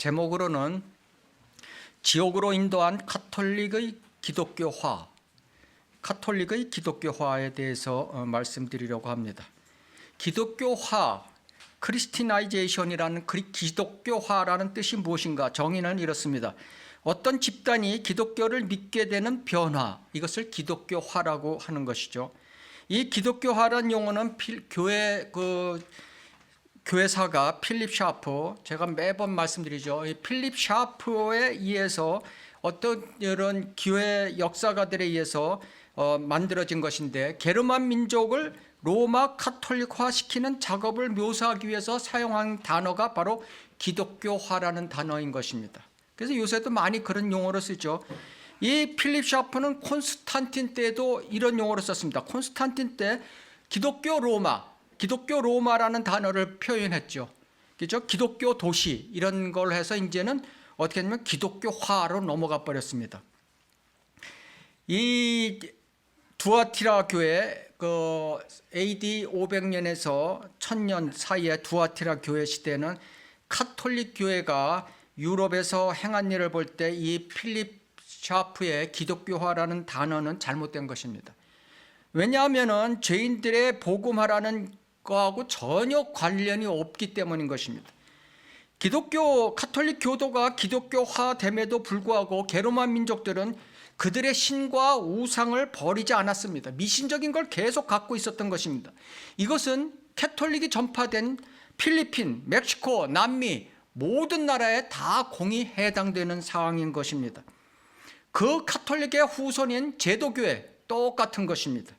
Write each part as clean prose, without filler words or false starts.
제목으로는 지옥으로 인도한 카톨릭의 기독교화에 대해서 말씀드리려고 합니다. 기독교화, 크리스티나이제이션이라는 기독교화라는 뜻이 무엇인가? 정의는 이렇습니다. 어떤 집단이 기독교를 믿게 되는 변화, 이것을 기독교화라고 하는 것이죠. 이 기독교화라는 용어는 교회사가 필립 샤프, 제가 매번 말씀드리죠. 필립 샤프에 의해서 어떤 이런 교회 역사가들에 의해서 만들어진 것인데, 게르만 민족을 로마 카톨릭화 시키는 작업을 묘사하기 위해서 사용한 단어가 바로 기독교화라는 단어인 것입니다. 그래서 요새도 많이 그런 용어를 쓰죠. 이 필립 샤프는 콘스탄틴 때도 이런 용어를 썼습니다. 콘스탄틴 때 기독교 로마라는 단어를 표현했죠. 그죠? 기독교 도시 이런 걸 해서 이제는 어떻게 하냐면 기독교화로 넘어가 버렸습니다. 이 두아티라 교회 AD 500년에서 1000년 사이에 두아티라 교회 시대는 카톨릭 교회가 유럽에서 행한 일을 볼 때 이 필립 샤프의 기독교화라는 단어는 잘못된 것입니다. 왜냐하면 죄인들의 복음화라는 거하고 전혀 관련이 없기 때문인 것입니다. 카톨릭 교도가 기독교화됨에도 불구하고 게르만 민족들은 그들의 신과 우상을 버리지 않았습니다. 미신적인 걸 계속 갖고 있었던 것입니다. 이것은 캐톨릭이 전파된 필리핀, 멕시코, 남미 모든 나라에 다 공히 해당되는 상황인 것입니다. 그 카톨릭의 후손인 제도교회 똑같은 것입니다.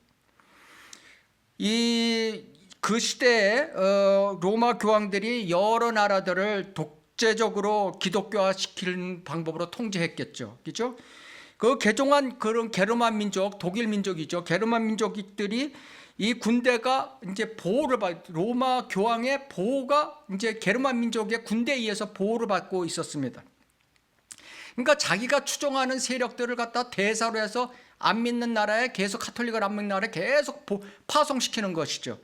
그 시대에 로마 교황들이 여러 나라들을 독재적으로 기독교화시키는 방법으로 통제했겠죠. 그렇죠? 그 개종한 그런 게르만 민족, 독일 민족이죠. 게르만 민족들이 이 군대가 이제 로마 교황의 보호가 이제 게르만 민족의 군대에 의해서 보호를 받고 있었습니다. 그러니까 자기가 추종하는 세력들을 갖다 대사로 해서 안 믿는 나라에 계속 카톨릭을 안 믿는 나라에 계속 파송시키는 것이죠.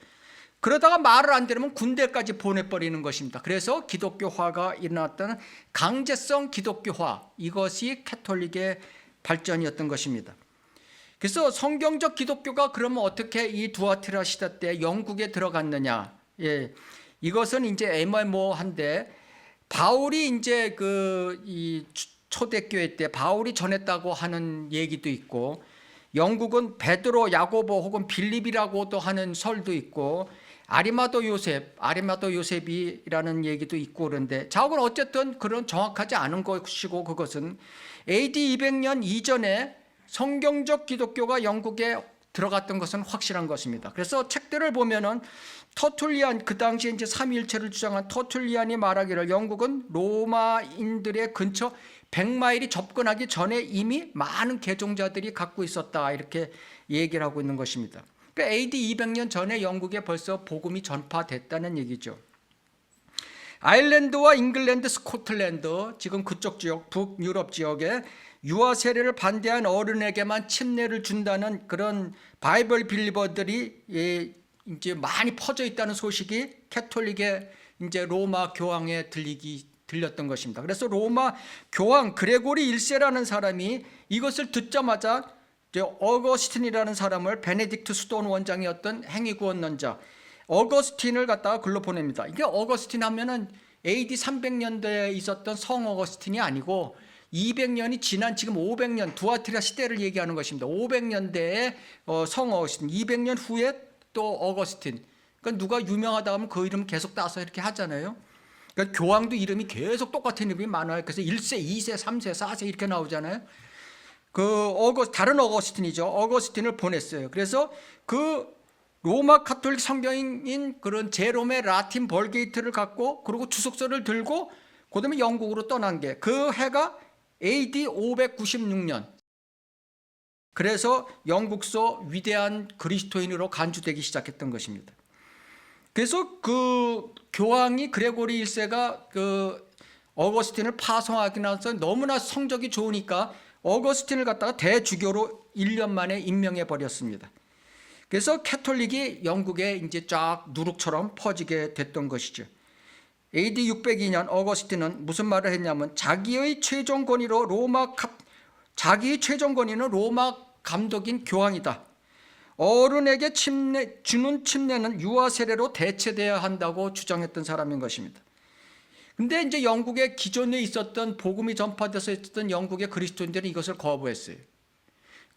그러다가 말을 안 들으면 군대까지 보내버리는 것입니다. 그래서 기독교화가 일어났다는 강제성 기독교화, 이것이 캐톨릭의 발전이었던 것입니다. 그래서 성경적 기독교가 그러면 어떻게 이 두아티라 시대 때 영국에 들어갔느냐? 이것은 이제 애매모호한데, 바울이 이제 이 초대교회 때 바울이 전했다고 하는 얘기도 있고, 영국은 베드로, 야고보 혹은 빌립이라고도 하는 설도 있고, 아리마도 요셉이라는 얘기도 있고 그런데, 자욱은 어쨌든 그런 정확하지 않은 것이고, 그것은 AD 200년 이전에 성경적 기독교가 영국에 들어갔던 것은 확실한 것입니다. 그래서 책들을 보면은 터툴리안, 그 당시에 이제 삼위일체를 주장한 터툴리안이 말하기를 영국은 로마인들의 근처 100마일이 접근하기 전에 이미 많은 개종자들이 갖고 있었다, 이렇게 얘기를 하고 있는 것입니다. 그러니까 AD 200년 전에 영국에 벌써 복음이 전파됐다는 얘기죠. 아일랜드와 잉글랜드, 스코틀랜드, 지금 그쪽 지역, 북유럽 지역에 유아 세례를 반대한 어른에게만 침례를 준다는 그런 바이블 빌리버들이 이제 많이 퍼져 있다는 소식이 캐톨릭의 이제 로마 교황에 들렸던 것입니다. 그래서 로마 교황 그레고리 1세라는 사람이 이것을 듣자마자 어거스틴이라는 사람을, 베네딕트 수도원 원장이었던 행위구원론자 어거스틴을 갖다가 글로 보냅니다. 이게 어거스틴 하면은 AD 300년대에 있었던 성 어거스틴이 아니고 200년이 지난 지금 500년 두아티라 시대를 얘기하는 것입니다. 500년대에 성 어거스틴, 200년 후에 또 어거스틴. 그러니까 누가 유명하다 하면 그 이름 계속 따서 이렇게 하잖아요. 그러니까 교황도 이름이 계속 똑같은 이름이 많아요. 그래서 1세, 2세, 3세, 4세 이렇게 나오잖아요. 다른 어거스틴이죠. 어거스틴을 보냈어요. 그래서 그 로마 카톨릭 성경인 그런 제롬의 라틴 벌게이트를 갖고, 그리고 주석서를 들고 그다음에 영국으로 떠난 게 그 해가 AD 596년. 그래서 영국서 위대한 그리스도인으로 간주되기 시작했던 것입니다. 그래서 그 교황이 그레고리 1세가 그 어거스틴을 파송하기 나서 너무나 성적이 좋으니까 어거스틴을 갖다가 대주교로 1년 만에 임명해 버렸습니다. 그래서 캐톨릭이 영국에 이제 쫙 누룩처럼 퍼지게 됐던 것이죠. AD 602년 어거스틴은 무슨 말을 했냐면 자기의 최종 권위는 로마 감독인 교황이다. 어른에게 주는 침례는 유아 세례로 대체돼야 한다고 주장했던 사람인 것입니다. 근데 이제 영국에 기존에 있었던 복음이 전파돼서 있었던 영국의 그리스도인들은 이것을 거부했어요.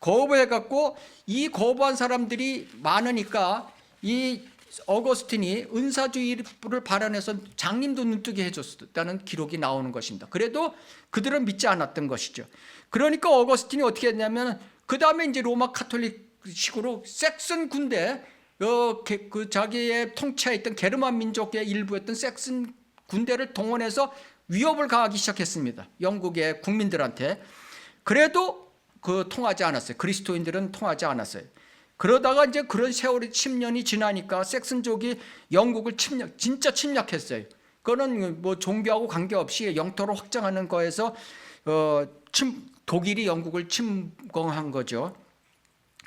거부해갖고 이 거부한 사람들이 많으니까 이 어거스틴이 은사주의를 발언해서 장님도 눈뜨게 해줬다는 기록이 나오는 것입니다. 그래도 그들은 믿지 않았던 것이죠. 그러니까 어거스틴이 어떻게 했냐면 그 다음에 이제 로마 카톨릭식으로 섹슨 군대, 그 자기의 통치했던 게르만 민족의 일부였던 섹슨 군대를 동원해서 위협을 가하기 시작했습니다. 영국의 국민들한테. 그래도 통하지 않았어요. 그리스도인들은 통하지 않았어요. 그러다가 이제 그런 세월이 10년이 지나니까 섹슨족이 영국을 진짜 침략했어요. 그거는 뭐 종교하고 관계없이 영토를 확장하는 거에서 독일이 영국을 침공한 거죠.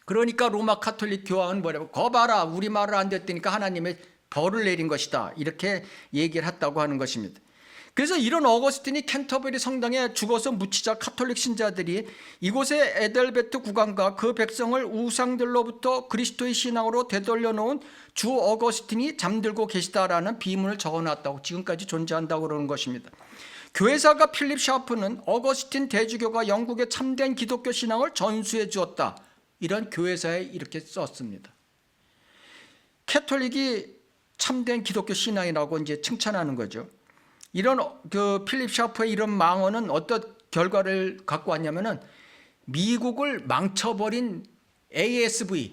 그러니까 로마 카톨릭 교황은 뭐라고, 거봐라, 우리 말을 안 듣으니까 하나님의 벌을 내린 것이다, 이렇게 얘기를 했다고 하는 것입니다. 그래서 이런 어거스틴이 캔터버리 성당에 죽어서 묻히자 카톨릭 신자들이 이곳의 에델베트 국왕과 그 백성을 우상들로부터 그리스도의 신앙으로 되돌려 놓은 주 어거스틴이 잠들고 계시다라는 비문을 적어놨다고, 지금까지 존재한다고 그러는 것입니다. 교회사가 필립 샤프는 어거스틴 대주교가 영국의 참된 기독교 신앙을 전수해 주었다, 이런 교회사에 이렇게 썼습니다. 캐톨릭이 참된 기독교 신앙이라고 이제 칭찬하는 거죠. 이런 필립 샤프의 이런 망언은 어떤 결과를 갖고 왔냐면은 미국을 망쳐버린 ASV를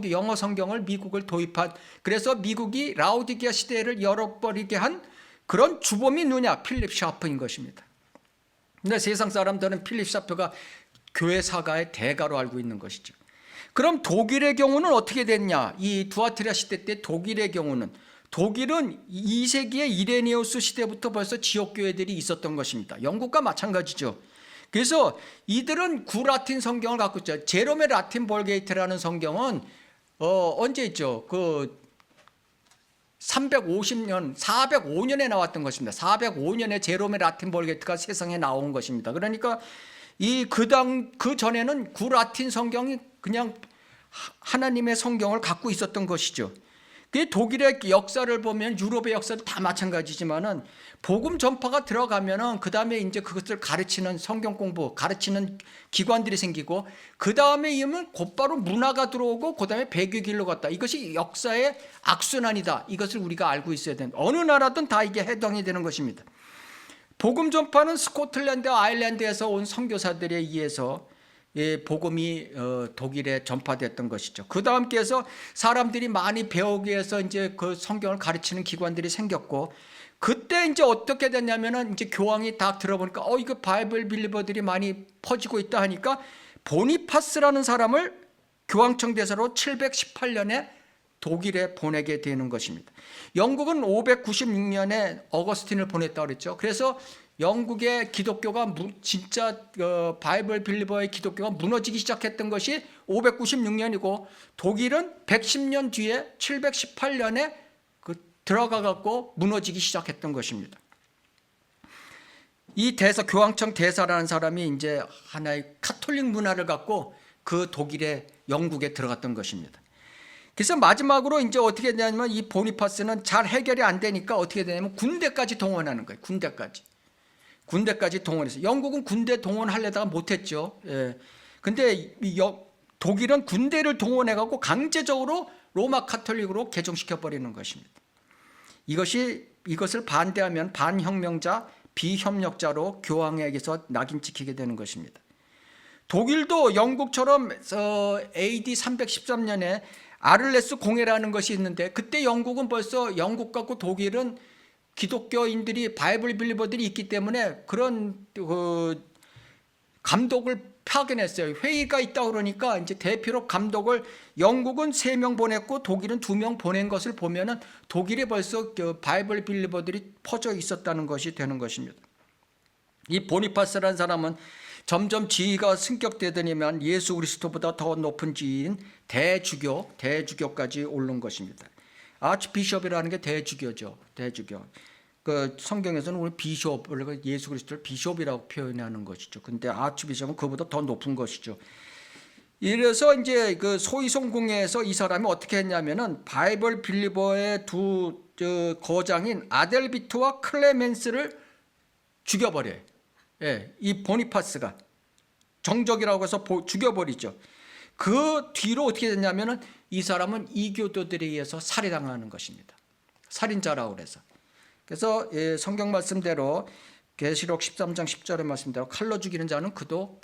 영어 성경을 미국을 도입한, 그래서 미국이 라오디게아 시대를 열어버리게 한 그런 주범이 누냐? 필립 샤프인 것입니다. 근데 세상 사람들은 필립 샤프가 교회 사가의 대가로 알고 있는 것이죠. 그럼 독일의 경우는 어떻게 됐냐? 이 두아티라 시대 때 독일의 경우는, 독일은 2세기의 이레니우스 시대부터 벌써 지역교회들이 있었던 것입니다. 영국과 마찬가지죠. 그래서 이들은 구라틴 성경을 갖고 있죠. 제롬의 라틴 볼게이트라는 성경은 언제 있죠? 405년에 나왔던 것입니다. 405년에 제롬의 라틴 볼게이트가 세상에 나온 것입니다. 그러니까 그 전에는 구라틴 성경이 그냥 하나님의 성경을 갖고 있었던 것이죠. 독일의 역사를 보면 유럽의 역사도 다 마찬가지지만은 복음 전파가 들어가면은 그 다음에 이제 그것을 가르치는 성경 공부, 가르치는 기관들이 생기고, 그 다음에 이면 곧바로 문화가 들어오고, 그 다음에 배교 길로 갔다. 이것이 역사의 악순환이다. 이것을 우리가 알고 있어야 된다. 어느 나라든 다 이게 해당이 되는 것입니다. 복음 전파는 스코틀랜드, 아일랜드에서 온 선교사들에 의해서 복음이 독일에 전파됐던 것이죠. 그 다음께서 사람들이 많이 배우기 위해서 이제 그 성경을 가르치는 기관들이 생겼고, 그때 이제 어떻게 됐냐면은 이제 교황이 다 들어보니까 이거 바이블 빌리버들이 많이 퍼지고 있다 하니까 보니파스라는 사람을 교황청 대사로 718년에 독일에 보내게 되는 것입니다. 영국은 596년에 어거스틴을 보냈다고 그랬죠. 그래서 영국의 기독교가 진짜 바이블 빌리버의 기독교가 무너지기 시작했던 것이 596년이고, 독일은 110년 뒤에 718년에 들어가 갖고 무너지기 시작했던 것입니다. 이 교황청 대사라는 사람이 이제 하나의 카톨릭 문화를 갖고 그 독일의 영국에 들어갔던 것입니다. 그래서 마지막으로 이제 어떻게 되냐면 이 보니파스는 잘 해결이 안 되니까 어떻게 되냐면 군대까지 동원하는 거예요. 군대까지 동원해서, 영국은 군대 동원하려다가 못했죠. 근데 독일은 군대를 동원해갖고 강제적으로 로마 카톨릭으로 개종시켜버리는 것입니다. 이것을 반대하면 반혁명자, 비협력자로 교황에게서 낙인 찍히게 되는 것입니다. 독일도 영국처럼 AD 313년에 아를레스 공회라는 것이 있는데, 그때 영국은 벌써 영국 갖고 독일은 기독교인들이 바이블 빌리버들이 있기 때문에 그런 감독을 파견했어요. 회의가 있다 그러니까 이제 대표로 감독을 영국은 3명 보냈고 독일은 2명 보낸 것을 보면은 독일에 벌써 바이블 빌리버들이 퍼져 있었다는 것이 되는 것입니다. 이 보니파스라는 사람은 점점 지위가 승격되더니만 예수 그리스도보다 더 높은 지위인 대주교까지 오른 것입니다. 아치비숍이라는 게 대주교죠. 대주교. 그 성경에서는 우리 비숍을 예수 그리스도를 비숍이라고 표현하는 것이죠. 근데 아치비숍은 그보다 더 높은 것이죠. 이래서 이제 그 소위송궁에서 이 사람이 어떻게 했냐면은 바이블 빌리버의 두 거장인 아델비트와 클레멘스를 죽여버려요. 예, 이 보니파스가 정적이라고 해서 죽여버리죠. 그 뒤로 어떻게 됐냐면은 이 사람은 이교도들에 의해서 살해당하는 것입니다. 살인자라고 그래서. 그래서 성경 말씀대로 계시록 13장 10절의 말씀대로 칼로 죽이는 자는 그도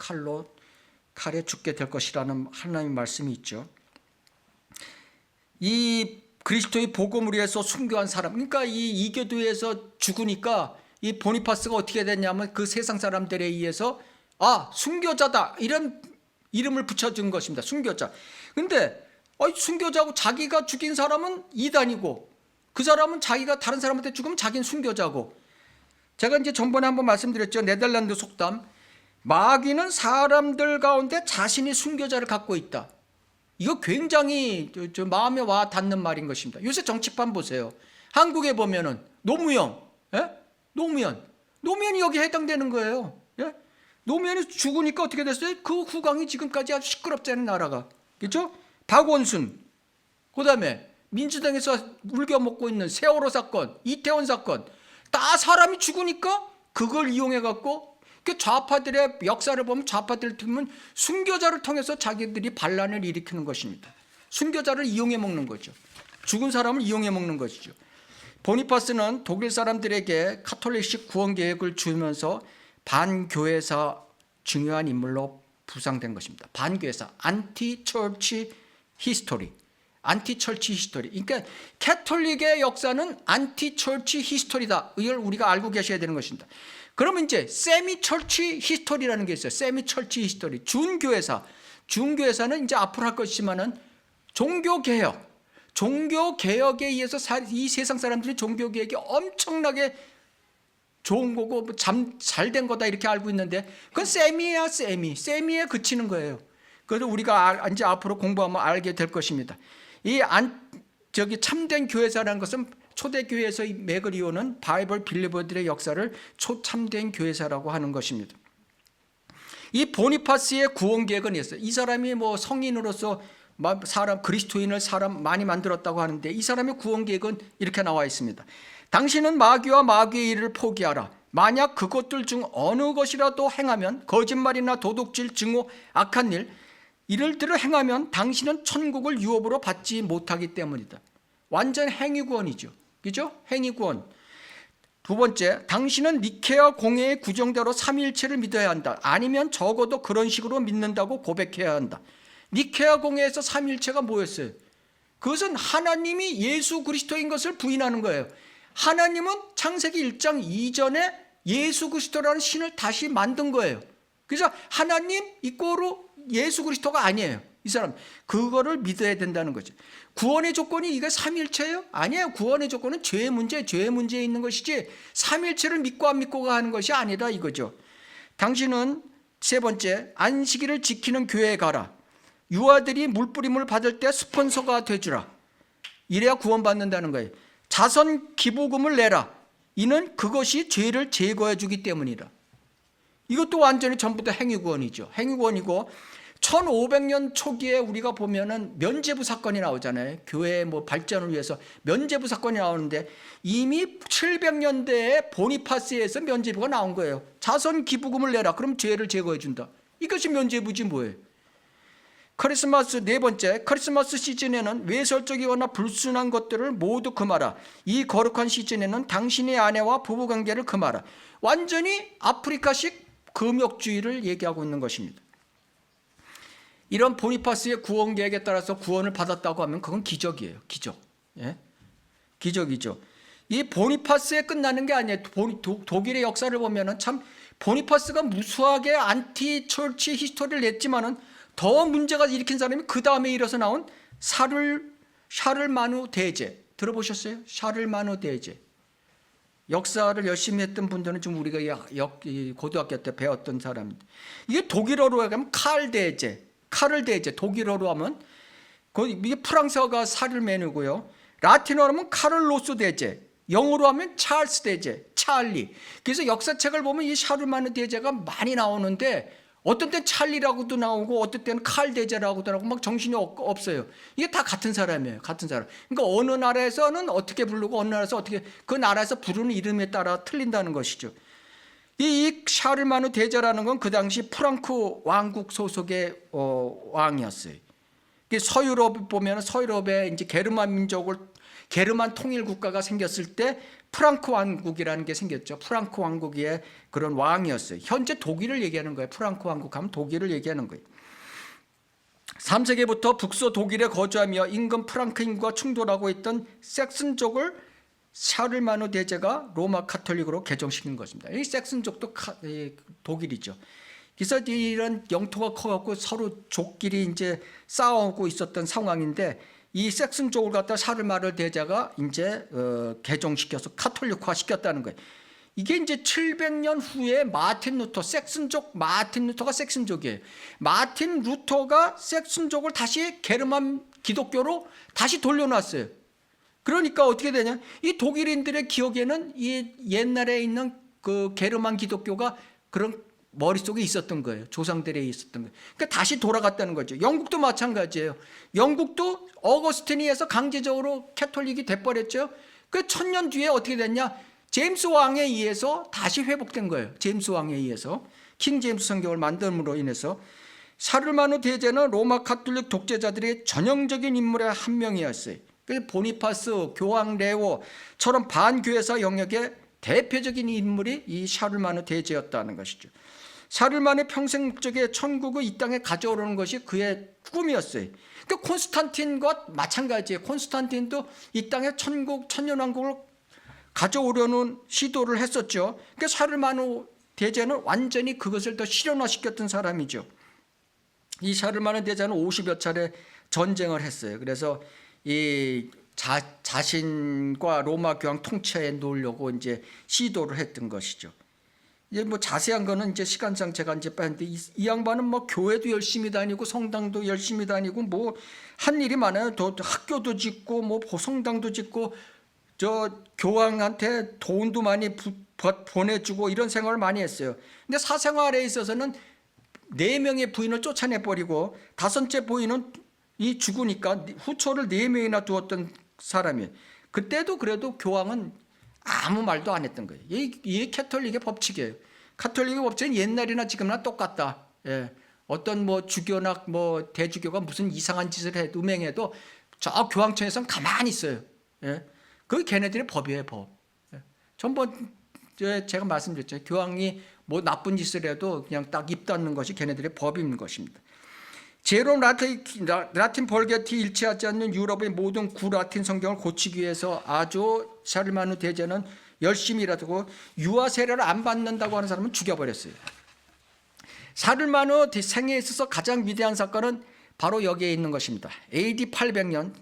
칼에 죽게 될 것이라는 하나님의 말씀이 있죠. 이 그리스도의 복음을 위해서 순교한 사람, 그러니까 이 이교도에서 죽으니까 이 보니파스가 어떻게 됐냐면 그 세상 사람들에 의해서 순교자다 이런 이름을 붙여준 것입니다. 순교자. 근데 순교자고 자기가 죽인 사람은 이단이고 그 사람은 자기가 다른 사람한테 죽으면 자기는 순교자고. 제가 이제 전번에 한번 말씀드렸죠. 네덜란드 속담. 마귀는 사람들 가운데 자신이 순교자를 갖고 있다. 이거 굉장히 마음에 와 닿는 말인 것입니다. 요새 정치판 보세요. 한국에 보면은 노무현, 노무현이 여기에 해당되는 거예요. 예? 노무현이 죽으니까 어떻게 됐어요? 그 후광이 지금까지 아주 시끄럽잖아요, 나라가. 그렇죠? 박원순, 그다음에 민주당에서 울겨먹고 있는 세월호 사건, 이태원 사건, 다 사람이 죽으니까 그걸 이용해 갖고 좌파들의 역사를 보면 좌파들 보면 순교자를 통해서 자기들이 반란을 일으키는 것입니다. 순교자를 이용해 먹는 거죠. 죽은 사람을 이용해 먹는 것이죠. 보니파스는 독일 사람들에게 카톨릭식 구원 계획을 주면서 반교회사 중요한 인물로 부상된 것입니다. 반교회사, 안티처치 히스토리. 안티처치 히스토리. 그러니까 캐톨릭의 역사는 안티처치 히스토리다. 이걸 우리가 알고 계셔야 되는 것입니다. 그러면 이제 세미처치 히스토리라는 게 있어요. 세미처치 히스토리. 준교회사. 준교회사는 이제 앞으로 할 것이지만은 종교개혁. 종교개혁에 의해서 이 세상 사람들이 종교개혁이 엄청나게 좋은 거고 잘된 거다 이렇게 알고 있는데 그건 세미야 세미에 그치는 거예요. 그래서 우리가 이제 앞으로 공부하면 알게 될 것입니다. 참된 교회사라는 것은 초대교회에서 맥을 이루는 바이블 빌리버들의 역사를 초참된 교회사라고 하는 것입니다. 이 보니파스의 구원 계획은 있어요. 이 사람이 뭐 성인으로서 그리스도인을 사람 많이 만들었다고 하는데 이 사람의 구원 계획은 이렇게 나와 있습니다. 당신은 마귀와 마귀의 일을 포기하라. 만약 그것들 중 어느 것이라도 행하면 거짓말이나 도둑질, 증오, 악한 이를들을 행하면 당신은 천국을 유업으로 받지 못하기 때문이다. 완전 행위구원이죠. 그죠? 행위구원. 두 번째, 당신은 니케아 공회의 구정대로 삼위일체를 믿어야 한다. 아니면 적어도 그런 식으로 믿는다고 고백해야 한다. 니케아 공회에서 삼위일체가 뭐였어요? 그것은 하나님이 예수 그리스도인 것을 부인하는 거예요. 하나님은 창세기 1장 이전에 예수 그리스도라는 신을 다시 만든 거예요. 그래서 하나님 이꼬로 예수 그리스도가 아니에요. 이 사람 그거를 믿어야 된다는 거죠. 구원의 조건이 이게 삼위일체예요? 아니에요. 구원의 조건은 죄의 문제에 있는 것이지 삼위일체를 믿고 안 믿고가 하는 것이 아니다 이거죠. 당신은 세 번째, 안식일을 지키는 교회에 가라. 유아들이 물뿌림을 받을 때 스폰서가 돼주라. 이래야 구원받는다는 거예요. 자선 기부금을 내라. 이는 그것이 죄를 제거해 주기 때문이다. 이것도 완전히 전부 다 행위구원이죠. 행위구원이고 1500년 초기에 우리가 보면은 면죄부 사건이 나오잖아요. 교회 발전을 위해서 면죄부 사건이 나오는데 이미 700년대에 보니파스에서 면죄부가 나온 거예요. 자선 기부금을 내라. 그럼 죄를 제거해 준다. 이것이 면죄부지 뭐예요. 크리스마스 네 번째, 크리스마스 시즌에는 외설적이거나 불순한 것들을 모두 금하라. 이 거룩한 시즌에는 당신의 아내와 부부관계를 금하라. 완전히 아프리카식 금욕주의를 얘기하고 있는 것입니다. 이런 보니파스의 구원 계획에 따라서 구원을 받았다고 하면 그건 기적이에요. 기적. 예? 기적이죠. 이 보니파스에 끝나는 게 아니에요. 독일의 역사를 보면은 참 보니파스가 무수하게 안티 철치 히스토리를 냈지만은 더 문제가 일으킨 사람이 그 다음에 일어서 나온 샤를마누 대제 들어보셨어요? 샤를마누 대제. 역사를 열심히 했던 분들은 좀 우리가 고등학교 때 배웠던 사람입니다. 이게 독일어로 하면 칼을 대제, 독일어로 하면 이게 프랑스어가 살을 메누고요. 라틴어로 하면 카를로스 대제, 영어로 하면 찰스 대제, 찰리. 그래서 역사책을 보면 이 샤르마누 대제가 많이 나오는데 어떤 때는 찰리라고도 나오고 어떤 때는 칼 대제라고도 나오고 막 정신이 없어요. 이게 다 같은 사람이에요. 같은 사람. 그러니까 어느 나라에서는 어떻게 부르고 어느 나라에서 어떻게, 그 나라에서 부르는 이름에 따라 틀린다는 것이죠. 이 샤르마누 대제라는 건 그 당시 프랑크 왕국 소속의 왕이었어요. 서유럽 보면 서유럽에 이제 게르만 통일 국가가 생겼을 때 프랑크 왕국이라는 게 생겼죠. 프랑크 왕국의 그런 왕이었어요. 현재 독일을 얘기하는 거예요. 프랑크 왕국 하면 독일을 얘기하는 거예요. 3세기부터 북서 독일에 거주하며 임금 프랑크인과 충돌하고 있던 섹슨족을 샤르마누 대제가 로마 카톨릭으로 개종시킨 것입니다. 이 섹슨족도 독일이죠. 그래서 이런 영토가 커갖고 서로 족끼리 이제 싸우고 있었던 상황인데 이 섹슨족을 갖다 샤르마누 대제가 이제 개종시켜서 카톨릭화 시켰다는 거예요. 이게 이제 700년 후에 마틴 루터, 마틴 루터가 섹슨족이에요. 마틴 루터가 섹슨족을 다시 게르만 기독교로 다시 돌려놨어요. 그러니까 어떻게 되냐? 이 독일인들의 기억에는 이 옛날에 있는 그 게르만 기독교가 그런 머릿속에 있었던 거예요. 조상들에 있었던 거예요. 그러니까 다시 돌아갔다는 거죠. 영국도 마찬가지예요. 영국도 어거스틴이 해서 강제적으로 캐톨릭이 돼버렸죠. 그 1000년 뒤에 어떻게 됐냐? 제임스 왕에 의해서 다시 회복된 거예요. 제임스 왕에 의해서. 킹 제임스 성경을 만듦으로 인해서. 샤르마누 대제는 로마 카톨릭 독재자들의 전형적인 인물의 한 명이었어요. 보니파스, 교황 레오처럼 반교회사 영역의 대표적인 인물이 이 샤르마누 대제였다는 것이죠. 샤르마누의 평생 목적에 천국을 이 땅에 가져오려는 것이 그의 꿈이었어요. 그러니까 콘스탄틴과 마찬가지예요. 콘스탄틴도 이 땅에 천국, 천년왕국을 가져오려는 시도를 했었죠. 그러니까 샤르마누 대제는 완전히 그것을 더 실현화시켰던 사람이죠. 이 샤르마누 대제는 50여 차례 전쟁을 했어요. 그래서 이 자신과 로마 교황 통치에 놓으려고 이제 시도를 했던 것이죠. 이제 뭐 자세한 거는 이제 시간상 제가 이제 빠는데 이 양반은 뭐 교회도 열심히 다니고 성당도 열심히 다니고 뭐 한 일이 많아요. 또 학교도 짓고 뭐 성당도 짓고 저 교황한테 돈도 많이 보내주고 이런 생활을 많이 했어요. 근데 사생활에 있어서는 4명의 부인을 쫓아내 버리고 5째 부인은 이 죽으니까 후처를 4명이나 두었던 사람이에요. 그때도 그래도 교황은 아무 말도 안 했던 거예요. 이게 캐톨릭의 법칙이에요. 카톨릭의 법칙은 옛날이나 지금이나 똑같다. 예. 어떤 뭐 주교나 뭐 대주교가 무슨 이상한 짓을 해도 음행해도 저 교황청에서는 가만히 있어요. 예. 그게 걔네들의 법이에요, 법. 예. 전번 제가 말씀드렸죠. 교황이 뭐 나쁜 짓을 해도 그냥 딱 입 닫는 것이 걔네들의 법인 것입니다. 제롬 라틴 벌게티 일치하지 않는 유럽의 모든 구라틴 성경을 고치기 위해서 아주 샤르마누 대제는 열심히 일하고 유아 세례를 안 받는다고 하는 사람은 죽여버렸어요. 샤르마누 생애에 있어서 가장 위대한 사건은 바로 여기에 있는 것입니다. AD 800년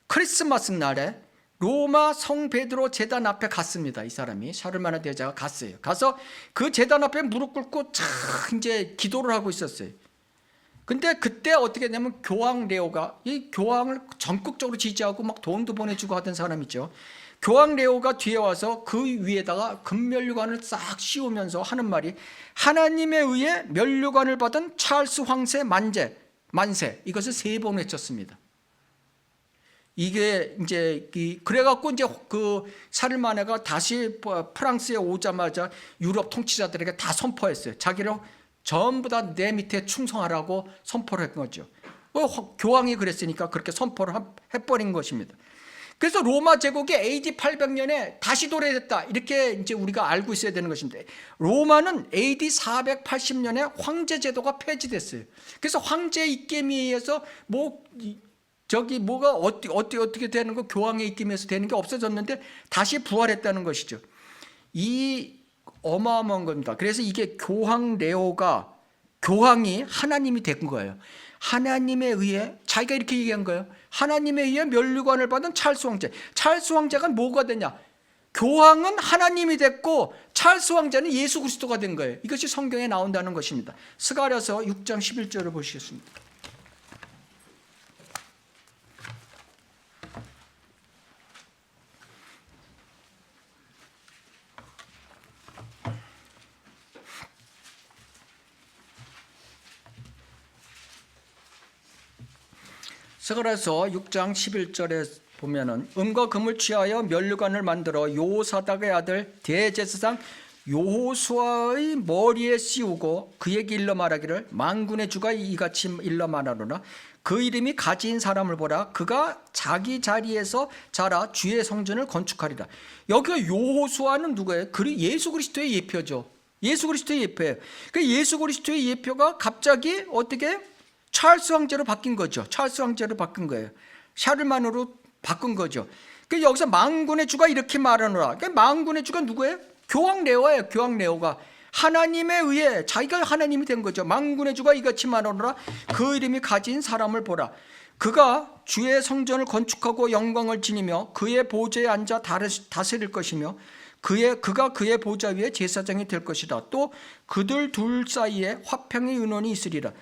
크리스마스 날에 로마 성 베드로 제단 앞에 갔습니다. 이 사람이 샤르마누 대제가 갔어요. 가서 그 제단 앞에 무릎 꿇고 이제 기도를 하고 있었어요. 근데 그때 어떻게 되냐면 교황 레오가 이 교황을 전국적으로 지지하고 막 돈도 보내주고 하던 사람이죠. 교황 레오가 뒤에 와서 그 위에다가 금면류관을 싹 씌우면서 하는 말이 하나님에 의해 면류관을 받은 찰스 황새 만세 이것을 3번 외쳤습니다. 이게 이제 그래갖고 이제 그 샤르마네가 다시 프랑스에 오자마자 유럽 통치자들에게 다 선포했어요. 자기를 전부 다 내 밑에 충성하라고 선포를 한 거죠. 교황이 그랬으니까 그렇게 선포를 해버린 것입니다. 그래서 로마 제국이 AD 800년에 다시 도래했다 이렇게 이제 우리가 알고 있어야 되는 것인데 로마는 AD 480년에 황제 제도가 폐지됐어요. 그래서 황제 입김에 의해서 뭐가 어떻게 되는 거 교황의 입김에서 되는 게 없어졌는데 다시 부활했다는 것이죠. 이 어마어마한 겁니다. 그래서 이게 교황이 하나님이 된 거예요. 하나님에 의해 자기가 이렇게 얘기한 거예요. 하나님에 의해 면류관을 받은 찰스 황제. 찰스 황제가 뭐가 되냐? 교황은 하나님이 됐고 찰스 황제는 예수 그리스도가 된 거예요. 이것이 성경에 나온다는 것입니다. 스가랴서 6장 11절을 보시겠습니다. 스가랴서 6장 11절에 보면은 은과 금을 취하여 면류관을 만들어 요사닥의 아들 대제사장 여호수아의 머리에 씌우고 그에게 일러 말하기를 만군의 주가 이같이 일러 말하노라. 그 이름이 가진 사람을 보라. 그가 자기 자리에서 자라 주의 성전을 건축하리라. 여기가 여호수아는 누구예요? 예수 그리스도의 예표죠. 예수 그리스도의 예표예요. 그 예수 그리스도의 예표가 갑자기 어떻게 찰스 황제로 바뀐 거죠. 찰스 황제로 바뀐 거예요. 샤를만으로 바꾼 거죠. 그 여기서 만군의 주가 이렇게 말하노라. 그 만군의 주가 누구예요? 교황 레오예요. 교황 레오가 하나님에 의해 자기가 하나님이 된 거죠. 만군의 주가 이같이 말하노라. 그 이름이 가진 사람을 보라. 그가 주의 성전을 건축하고 영광을 지니며 그의 보좌에 앉아 다스릴 것이며 그가 그의 보좌 위에 제사장이 될 것이다. 또 그들 둘 사이에 화평의 은원이 있으리라.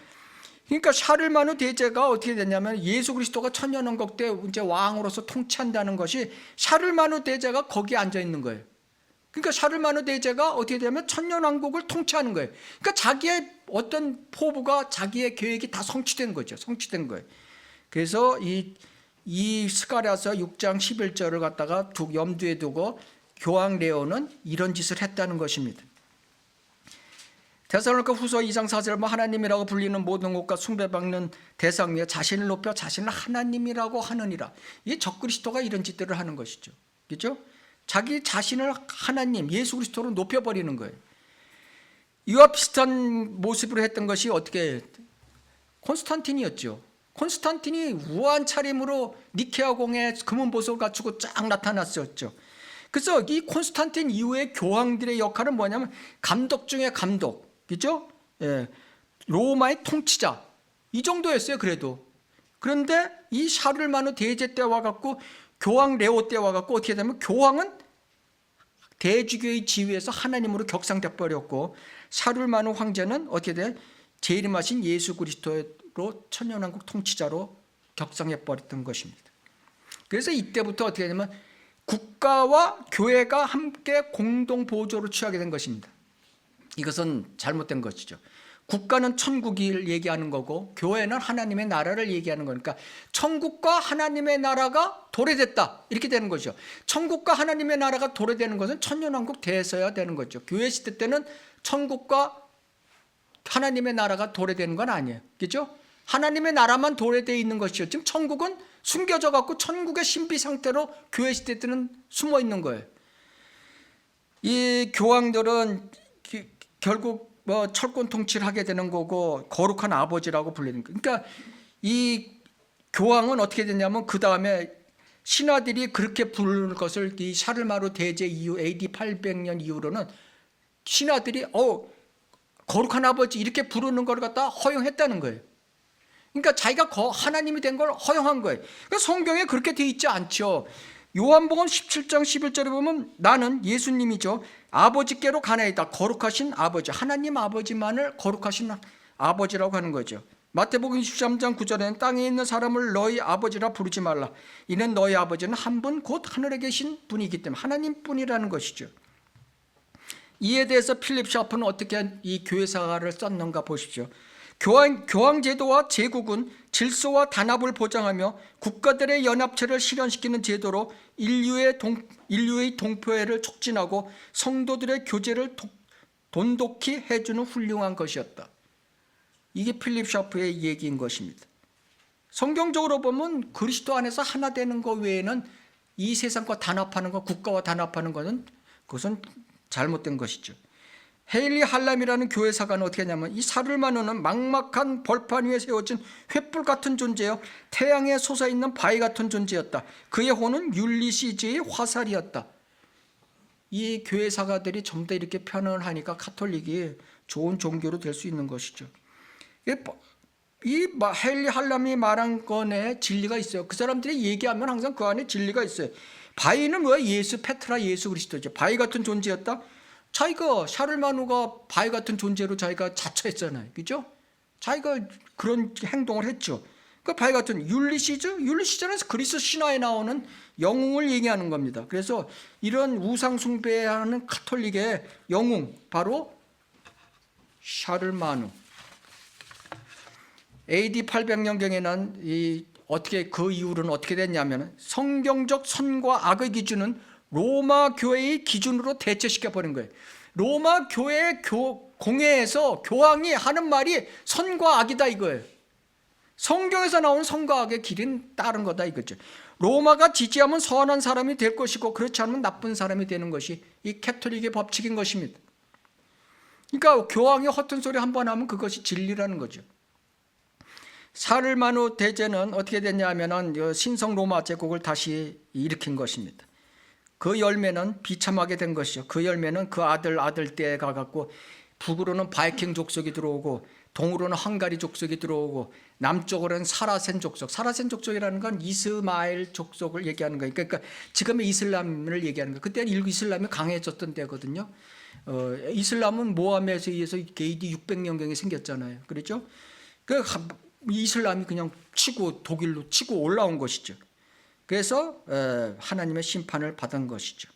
그러니까 샤를마누 대제가 어떻게 됐냐면 예수 그리스도가 천년왕국 때 이제 왕으로서 통치한다는 것이 샤를마누 대제가 거기에 앉아 있는 거예요. 그러니까 샤를마누 대제가 어떻게 되냐면 천년왕국을 통치하는 거예요. 그러니까 자기의 어떤 포부가 자기의 계획이 다 성취된 거죠. 성취된 거예요. 그래서 이 스가랴서 6장 11절을 갖다가 염두에 두고 교황 레오는 이런 짓을 했다는 것입니다. 데살로니가 후서 2장 4절 하나님이라고 불리는 모든 것과 숭배받는 대상 위에 자신을 높여 자신을 하나님이라고 하느니라. 이 적그리스도가 이런 짓들을 하는 것이죠. 그렇죠? 자기 자신을 하나님 예수 그리스도로 높여버리는 거예요. 이와 비슷한 모습으로 했던 것이 어떻게 콘스탄틴이었죠. 콘스탄틴이 우아한 차림으로 니케아 공에 금은 보석을 갖추고 쫙 나타났었죠. 그래서 이 콘스탄틴 이후의 교황들의 역할은 뭐냐면 감독 중에 감독, 그죠? 예, 로마의 통치자 이 정도였어요. 그래도 그런데 이 샤를마누 대제 때 와갖고 교황 레오 때 와갖고 어떻게 되면 교황은 대주교의 지위에서 하나님으로 격상돼 버렸고 샤를마누 황제는 어떻게 돼? 재림하신 예수 그리스도로 천년왕국 통치자로 격상해 버렸던 것입니다. 그래서 이때부터 어떻게 되냐면 국가와 교회가 함께 공동 보조를 취하게 된 것입니다. 이것은 잘못된 것이죠. 국가는 천국을 얘기하는 거고 교회는 하나님의 나라를 얘기하는 거니까 천국과 하나님의 나라가 도래됐다 이렇게 되는 거죠. 천국과 하나님의 나라가 도래되는 것은 천년왕국 돼서야 되는 거죠. 교회 시대 때는 천국과 하나님의 나라가 도래되는 건 아니에요. 그렇죠? 하나님의 나라만 도래되어 있는 것이죠. 지금 천국은 숨겨져 갖고 천국의 신비 상태로 교회 시대 때는 숨어 있는 거예요. 이 교황들은 결국 철권 통치를 하게 되는 거고 거룩한 아버지라고 불리는 거예요. 그러니까 이 교황은 어떻게 됐냐면 그 다음에 신하들이 그렇게 부르는 것을 이 샤를마누 대제 이후 AD 800년 이후로는 신하들이 거룩한 아버지 이렇게 부르는 걸 갖다 허용했다는 거예요. 그러니까 자기가 하나님이 된 걸 허용한 거예요. 그러니까 성경에 그렇게 돼 있지 않죠. 요한복음 17장 11절에 보면 나는 예수님이죠. 아버지께로 가나이다. 거룩하신 아버지. 하나님 아버지만을 거룩하신 아버지라고 하는 거죠. 마태복음 23장 9절에는 땅에 있는 사람을 너희 아버지라 부르지 말라. 이는 너희 아버지는 한 분 곧 하늘에 계신 분이기 때문에 하나님뿐이라는 것이죠. 이에 대해서 필립 샤프는 어떻게 이 교회사를 썼는가 보십시오. 교황 제도와 제국은 질서와 단합을 보장하며 국가들의 연합체를 실현시키는 제도로 인류의 동포회를 촉진하고 성도들의 교제를 돈독히 해주는 훌륭한 것이었다. 이게 필립 샤프의 얘기인 것입니다. 성경적으로 보면 그리스도 안에서 하나 되는 것 외에는 이 세상과 단합하는 것, 국가와 단합하는 것은 그것은 잘못된 것이죠. 헤일리 할람이라는 교회사가는 어떻게 하냐면 이 샤를마누는 막막한 벌판 위에 세워진 횃불 같은 존재여 태양에 솟아있는 바위 같은 존재였다. 그의 호는 율리시즈의 화살이었다. 이 교회사가들이 전부 다 이렇게 편언을 하니까 카톨릭이 좋은 종교로 될 수 있는 것이죠. 이 헤일리 할람이 말한 건에 진리가 있어요. 그 사람들이 얘기하면 항상 그 안에 진리가 있어요. 바위는 뭐야? 페트라 예수 그리스도죠. 바위 같은 존재였다. 자기가 샤를마누가 바위 같은 존재로 자기가 자처했잖아요. 그죠? 자기가 그런 행동을 했죠. 그 바위 같은 율리시즈는 그리스 신화에 나오는 영웅을 얘기하는 겁니다. 그래서 이런 우상 숭배하는 카톨릭의 영웅 바로 샤를마누. AD 800년경에는 어떻게 그 이후로는 어떻게 됐냐면 성경적 선과 악의 기준은 로마 교회의 기준으로 대체시켜 버린 거예요. 로마 교회 공회에서 교황이 하는 말이 선과 악이다 이거예요. 성경에서 나온 선과 악의 길은 다른 거다 이거죠. 로마가 지지하면 선한 사람이 될 것이고 그렇지 않으면 나쁜 사람이 되는 것이 이 캐톨릭의 법칙인 것입니다. 그러니까 교황이 허튼 소리 한 번 하면 그것이 진리라는 거죠. 사르마누 대제는 어떻게 됐냐 하면은 신성 로마 제국을 다시 일으킨 것입니다. 그 열매는 비참하게 된 것이죠. 그 열매는 그 아들 때에 가갖고 북으로는 바이킹 족속이 들어오고 동으로는 헝가리 족속이 들어오고 남쪽으로는 사라센 족속. 사라센 족속이라는 건 이스마엘 족속을 얘기하는 거예요. 그러니까 지금의 이슬람을 얘기하는 거예요. 그때는 이슬람이 강해졌던 때거든요. 이슬람은 모함에서 의해서 AD 600년경에 생겼잖아요. 그렇죠? 그 이슬람이 그냥 독일로 치고 올라온 것이죠. 그래서 하나님의 심판을 받은 것이죠.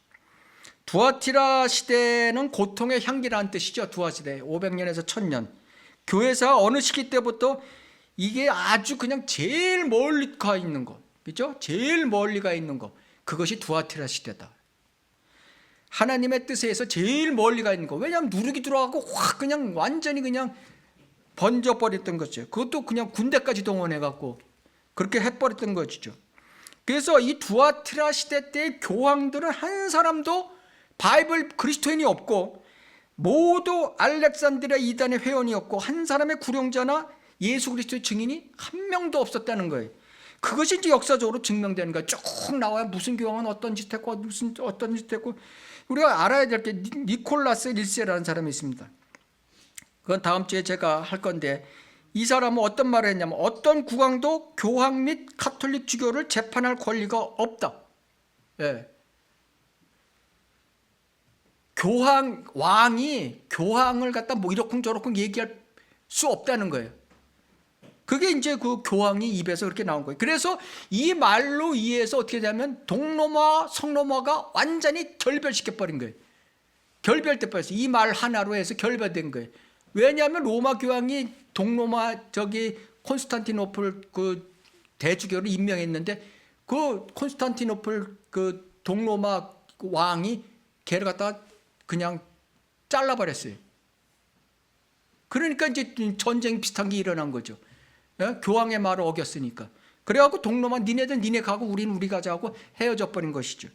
두아티라 시대는 고통의 향기라는 뜻이죠. 두아 시대 500년에서 1000년. 교회사 어느 시기 때부터 이게 아주 그냥 제일 멀리 가 있는 거, 그렇죠? 제일 멀리 가 있는 거, 그것이 두아티라 시대다. 하나님의 뜻에서 제일 멀리 가 있는 거. 왜냐하면 누룩이 들어가고 확 그냥 완전히 그냥 번져버렸던 거죠. 그것도 그냥 군대까지 동원해갖고 그렇게 해버렸던 것이죠. 그래서 이 두아티라 시대 때의 교황들은 한 사람도 바이블 그리스도인이 없고 모두 알렉산드리아 이단의 회원이었고 한 사람의 구령자나 예수 그리스도의 증인이 한 명도 없었다는 거예요. 그것이 이제 역사적으로 증명되는 거예요. 쭉 나와요. 무슨 교황은 어떤 짓 했고 어떤 짓 했고. 우리가 알아야 될 게 니콜라스 1세라는 사람이 있습니다. 그건 다음 주에 제가 할 건데 이 사람은 어떤 말을 했냐면 어떤 국왕도 교황 및 카톨릭 주교를 재판할 권리가 없다. 예. 왕이 교황을 갖다 뭐 이러쿵저러쿵 얘기할 수 없다는 거예요. 그게 이제 그 교황이 입에서 그렇게 나온 거예요. 그래서 이 말로 이해해서 어떻게 되냐면 동로마, 성로마가 완전히 결별시켜버린 거예요. 결별돼버렸어요. 이 말 하나로 해서 결별된 거예요. 왜냐하면 로마 교황이 동로마 콘스탄티노플 그 대주교를 임명했는데 그 콘스탄티노플 그 동로마 왕이 걔를 갖다가 그냥 잘라버렸어요. 그러니까 이제 전쟁 비슷한 게 일어난 거죠. 교황의 말을 어겼으니까. 그래갖고 동로마 니네들 니네 가고 우리는 우리 가자 하고 헤어져 버린 것이죠.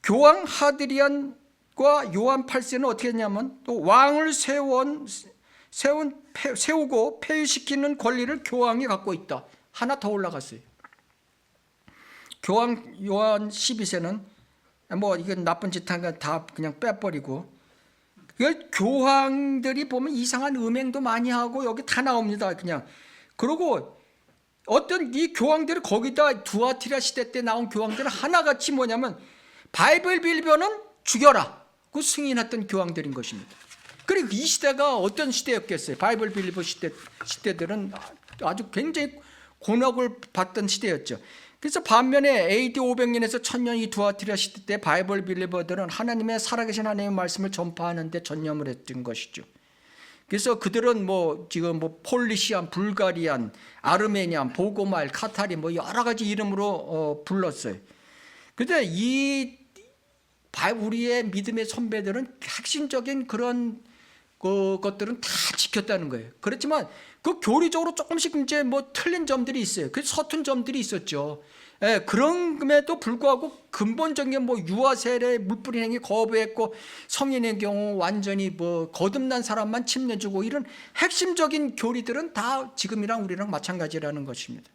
교황 하드리안과 요한 8세는 어떻게 했냐면 또 왕을 세우고 폐위시키는 권리를 교황이 갖고 있다. 하나 더 올라갔어요. 교황 요한 12세는 뭐 이건 나쁜 짓 한 건 다 그냥 빼버리고 교황들이 보면 이상한 음행도 많이 하고 여기 다 나옵니다. 그냥 그리고 어떤 이 교황들이 거기다 두아티라 시대 때 나온 교황들은 하나같이 뭐냐면 바이블 빌벼는 죽여라 그 승인했던 교황들인 것입니다. 그리고 이 시대가 어떤 시대였겠어요? 바이블 빌리버 시대들은 아주 굉장히 곤혹을 받던 시대였죠. 그래서 반면에 AD 500년에서 1000년 이 두아티라 시대 때 바이블 빌리버들은 하나님의 살아계신 하나님의 말씀을 전파하는 데 전념을 했던 것이죠. 그래서 그들은 뭐 지금 뭐 폴리시안, 불가리안, 아르메니안, 보고말, 카타리 뭐 여러 가지 이름으로 불렀어요. 그런데 우리의 믿음의 선배들은 핵심적인 그런 것들은 다 지켰다는 거예요. 그렇지만 그 교리적으로 조금씩 이제 뭐 틀린 점들이 있어요. 그 서툰 점들이 있었죠. 예, 그럼에도 불구하고 근본적인 뭐 유아 세례, 물뿌린 행위 거부했고 성인의 경우 완전히 뭐 거듭난 사람만 침례주고 이런 핵심적인 교리들은 다 지금이랑 우리랑 마찬가지라는 것입니다.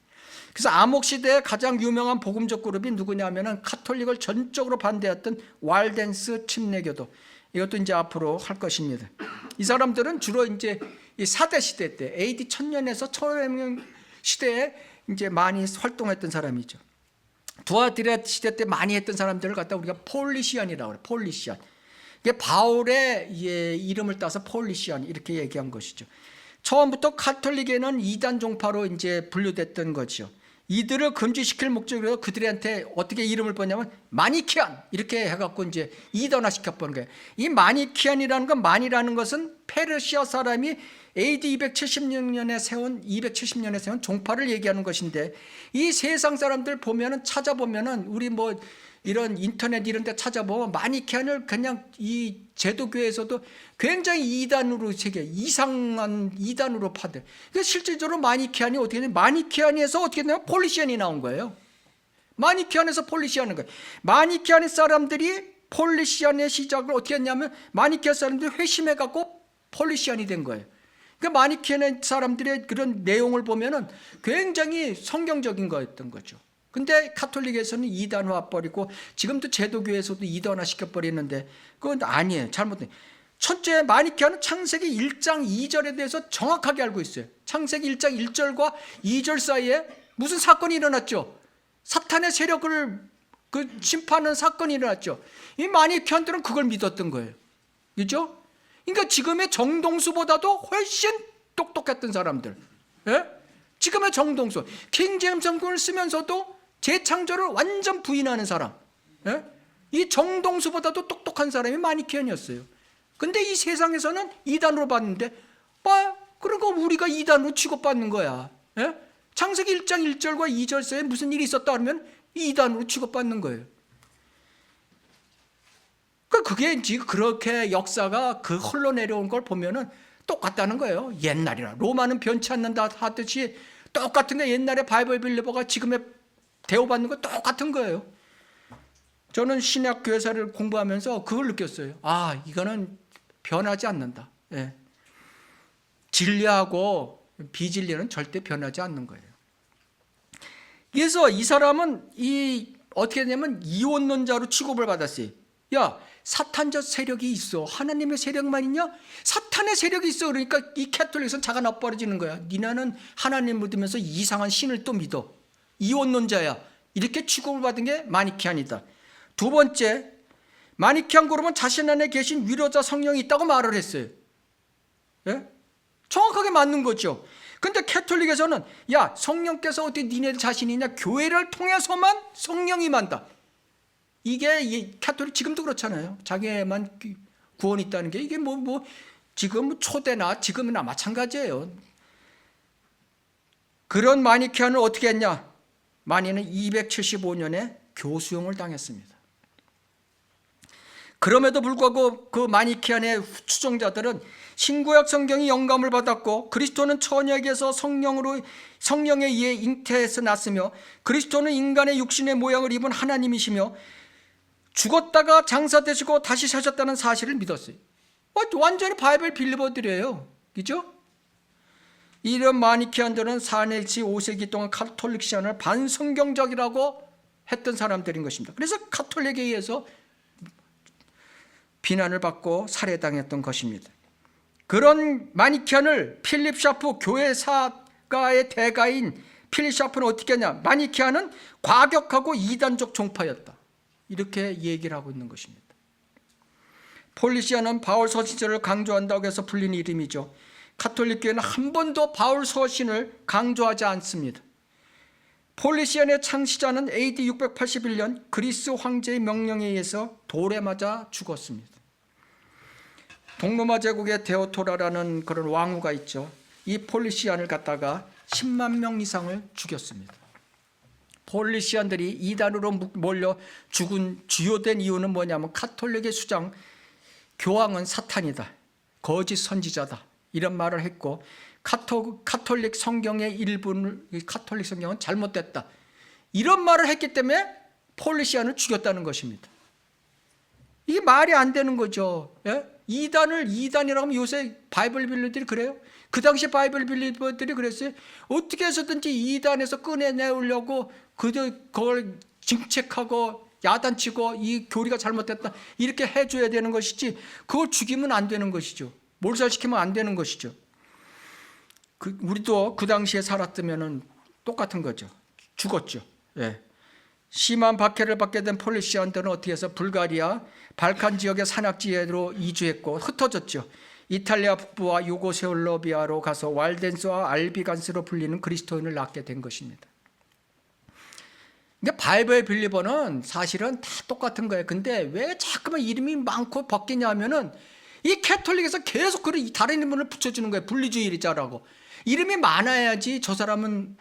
그래서 암흑 시대의 가장 유명한 복음적 그룹이 누구냐면은 카톨릭을 전적으로 반대했던 walden스 침례교도. 이것도 이제 앞으로 할 것입니다. 이 사람들은 주로 이제 이 4대 시대 때 AD 1000년에서 1500년 시대에 이제 많이 활동했던 사람이죠. 두아티라 시대 때 많이 했던 사람들을 갖다 우리가 폴리시안이라고 그래요. 폴리시안. 이게 바울의 이름을 따서 폴리시안 이렇게 얘기한 것이죠. 처음부터 카톨릭에는 이단 종파로 이제 분류됐던 거죠. 이들을 금지시킬 목적으로 그들한테 어떻게 이름을 보냐면 마니키안 이렇게 해갖고 이제 이단화 시켜버린 거예요. 이 마니키안이라는 건 만이라는 것은 페르시아 사람이 AD 270년에 세운 종파를 얘기하는 것인데, 이 세상 사람들 보면은 찾아보면은 우리 뭐 이런 인터넷 이런 데 찾아보면 마니케안을 그냥 이 제도교에서도 굉장히 이단으로 이상한 이단으로 파대. 그러니까 실질적으로 마니케안이 어떻게 되냐? 마니케안에서 어떻게 되냐면 폴리시안이 나온 거예요. 마니케안에서 폴리시안인 거예요. 마니케안의 사람들이 폴리시안의 시작을 어떻게 했냐면 마니케안 사람들이 회심해 갖고 폴리시안이 된 거예요. 그러니까 마니케안 사람들의 그런 내용을 보면은 굉장히 성경적인 거였던 거죠. 근데 가톨릭에서는 이단화 버리고 지금도 제도교에서도 이단화 시켜버리는데 그건 아니에요. 잘못된. 첫째, 마니케아는 창세기 1장 2절에 대해서 정확하게 알고 있어요. 창세기 1장 1절과 2절 사이에 무슨 사건이 일어났죠? 사탄의 세력을 심판하는 사건이 일어났죠. 이 마니케안들은 그걸 믿었던 거예요. 그죠? 그러니까 지금의 정동수보다도 훨씬 똑똑했던 사람들. 예? 지금의 정동수. 킹 제임스 성경을 쓰면서도 재창조를 완전 부인하는 사람. 예? 이 정동수보다도 똑똑한 사람이 마니케안이었어요. 근데 이 세상에서는 이단으로 봤는데, 그러니까 우리가 이단으로 취급받는 거야. 예? 창세기 1장 1절과 2절 사이에 무슨 일이 있었다 하면 이단으로 취급받는 거예요. 그게 이제 그렇게 역사가 그 흘러내려온 걸 보면은 똑같다는 거예요. 옛날이나 로마는 변치 않는다 하듯이 똑같은 게 옛날에 바이블 빌리버가 지금의 대우받는 거 똑같은 거예요. 저는 신약 교회사를 공부하면서 그걸 느꼈어요. 이거는 변하지 않는다. 예. 진리하고 비진리는 절대 변하지 않는 거예요. 그래서 이 사람은 어떻게 되냐면 이원론자로 취급을 받았어요. 야, 사탄적 세력이 있어. 하나님의 세력만 있냐? 사탄의 세력이 있어. 그러니까 이 캐톨릭은 자가 나빠지는 거야. 니네는 하나님을 믿으면서 이상한 신을 또 믿어. 이원론자야. 이렇게 취급을 받은 게 마니케안이다. 두 번째, 마니케안 그룹은 자신 안에 계신 위로자 성령이 있다고 말을 했어요. 예? 정확하게 맞는 거죠. 근데 캐톨릭에서는 야, 성령께서 어떻게 니네 자신이 있냐? 교회를 통해서만 성령이 만다. 이게 캐톨릭 지금도 그렇잖아요. 자기만 구원이 있다는 게 이게 지금 초대나 지금이나 마찬가지예요. 그런 마니케안을 어떻게 했냐? 마니는 275년에 교수형을 당했습니다. 그럼에도 불구하고 그 마니케안의 추종자들은 신구약 성경이 영감을 받았고 그리스도는 처녀에게서 성령에 의해 잉태해서 났으며 그리스도는 인간의 육신의 모양을 입은 하나님이시며 죽었다가 장사되시고 다시 사셨다는 사실을 믿었어요. 완전히 바이블 빌리버들이에요. 그죠? 이런 마니케안들은 4내지 5세기 동안 가톨릭 신앙을 반성경적이라고 했던 사람들인 것입니다. 그래서 가톨릭에 의해서 비난을 받고 살해당했던 것입니다. 그런 마니케안을 필립 샤프 교회사가의 대가인 필립 샤프는 어떻게 하냐? 마니케안은 과격하고 이단적 종파였다. 이렇게 얘기를 하고 있는 것입니다. 폴리시아는 바울 서신서를 강조한다고 해서 불리는 이름이죠. 가톨릭 교회는 한 번도 바울 서신을 강조하지 않습니다. 폴리시안의 창시자는 AD 681년 그리스 황제의 명령에 의해서 돌에 맞아 죽었습니다. 동로마 제국의 데오토라라는 그런 왕후가 있죠. 이 폴리시안을 갖다가 10만 명 이상을 죽였습니다. 폴리시안들이 이단으로 몰려 죽은 주요된 이유는 뭐냐면 가톨릭의 주장 교황은 사탄이다, 거짓 선지자다 이런 말을 했고 가톨릭 성경의 일부를 가톨릭 성경은 잘못됐다 이런 말을 했기 때문에 폴리시안을 죽였다는 것입니다. 이게 말이 안 되는 거죠. 예? 이단을 이단이라고 하면 요새 바이블 빌리버들이 그래요? 그 당시 바이블 빌리버들이 그랬어요. 어떻게 해서든지 이단에서 꺼내내려고 그걸 증책하고 야단치고 이 교리가 잘못됐다 이렇게 해줘야 되는 것이지 그걸 죽이면 안 되는 것이죠. 몰살시키면 안 되는 것이죠. 우리도 그 당시에 살았으면 똑같은 거죠. 죽었죠. 예. 심한 박해를 받게 된 폴리시안들은 어떻게 해서 불가리아, 발칸 지역의 산악지대로 이주했고 흩어졌죠. 이탈리아 북부와 유고슬라비아로 가서 왈덴스와 알비간스로 불리는 그리스도인을 낳게 된 것입니다. 그러니까 바이블 빌리버는 사실은 다 똑같은 거예요. 근데 왜 자꾸만 이름이 많고 바뀌냐면은 이 캐톨릭에서 계속 그런 다른 이름을 붙여주는 거예요. 분리주의자라고. 이름이 많아야지 저 사람은,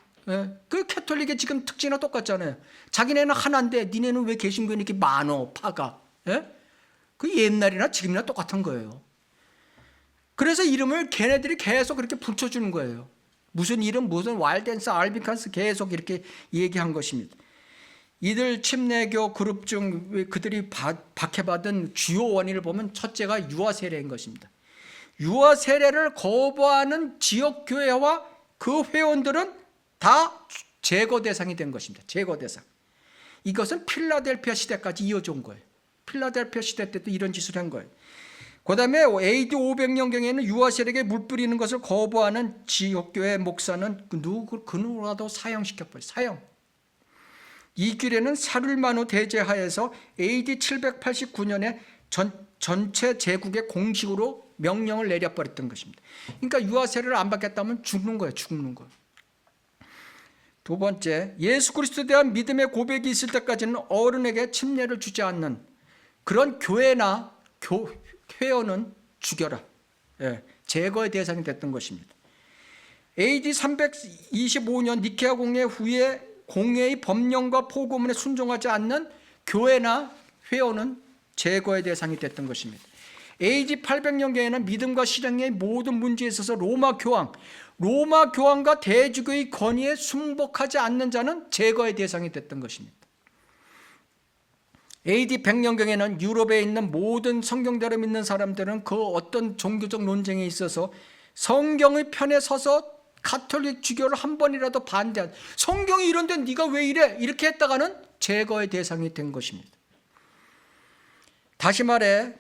그 캐톨릭의 지금 특징이랑 똑같잖아요. 자기네는 하나인데 니네는 왜 개신교는 이렇게 많어, 파가. 그 옛날이나 지금이나 똑같은 거예요. 그래서 이름을 걔네들이 계속 그렇게 붙여주는 거예요. 무슨 이름, 무슨 와일댄스, 알비칸스 계속 이렇게 얘기한 것입니다. 이들 침례교 그룹 중 그들이 박해받은 주요 원인을 보면 첫째가 유아 세례인 것입니다. 유아 세례를 거부하는 지역교회와 그 회원들은 다 제거 대상이 된 것입니다. 제거 대상. 이것은 필라델피아 시대까지 이어져 온 거예요. 필라델피아 시대 때도 이런 짓을 한 거예요. 그 다음에 AD 500년경에는 유아 세례에 물 뿌리는 것을 거부하는 지역교회 목사는 그 누구라도 사형시켜버려요. 사형. 이 규례는 사룰마누 대제하에서 AD 789년에 전체 제국에 공식으로 명령을 내려버렸던 것입니다. 그러니까 유아 세례를 안 받겠다면 죽는 거예요. 죽는 거예요. 두 번째, 예수 그리스도에 대한 믿음의 고백이 있을 때까지는 어른에게 침례를 주지 않는 그런 교회나 회원은 죽여라. 제거의 대상이 됐던 것입니다. AD 325년 니케아 공회 후에 공회의 법령과 포고문에 순종하지 않는 교회나 회원은 제거의 대상이 됐던 것입니다. AD 800년경에는 믿음과 실행의 모든 문제에 있어서 로마 교황과 대주교의 권위에 순복하지 않는 자는 제거의 대상이 됐던 것입니다. AD 100년경에는 유럽에 있는 모든 성경대로 믿는 사람들은 그 어떤 종교적 논쟁에 있어서 성경의 편에 서서 가톨릭 주교를 한 번이라도 반대한, 성경이 이런데 네가 왜 이래? 이렇게 했다가는 제거의 대상이 된 것입니다. 다시 말해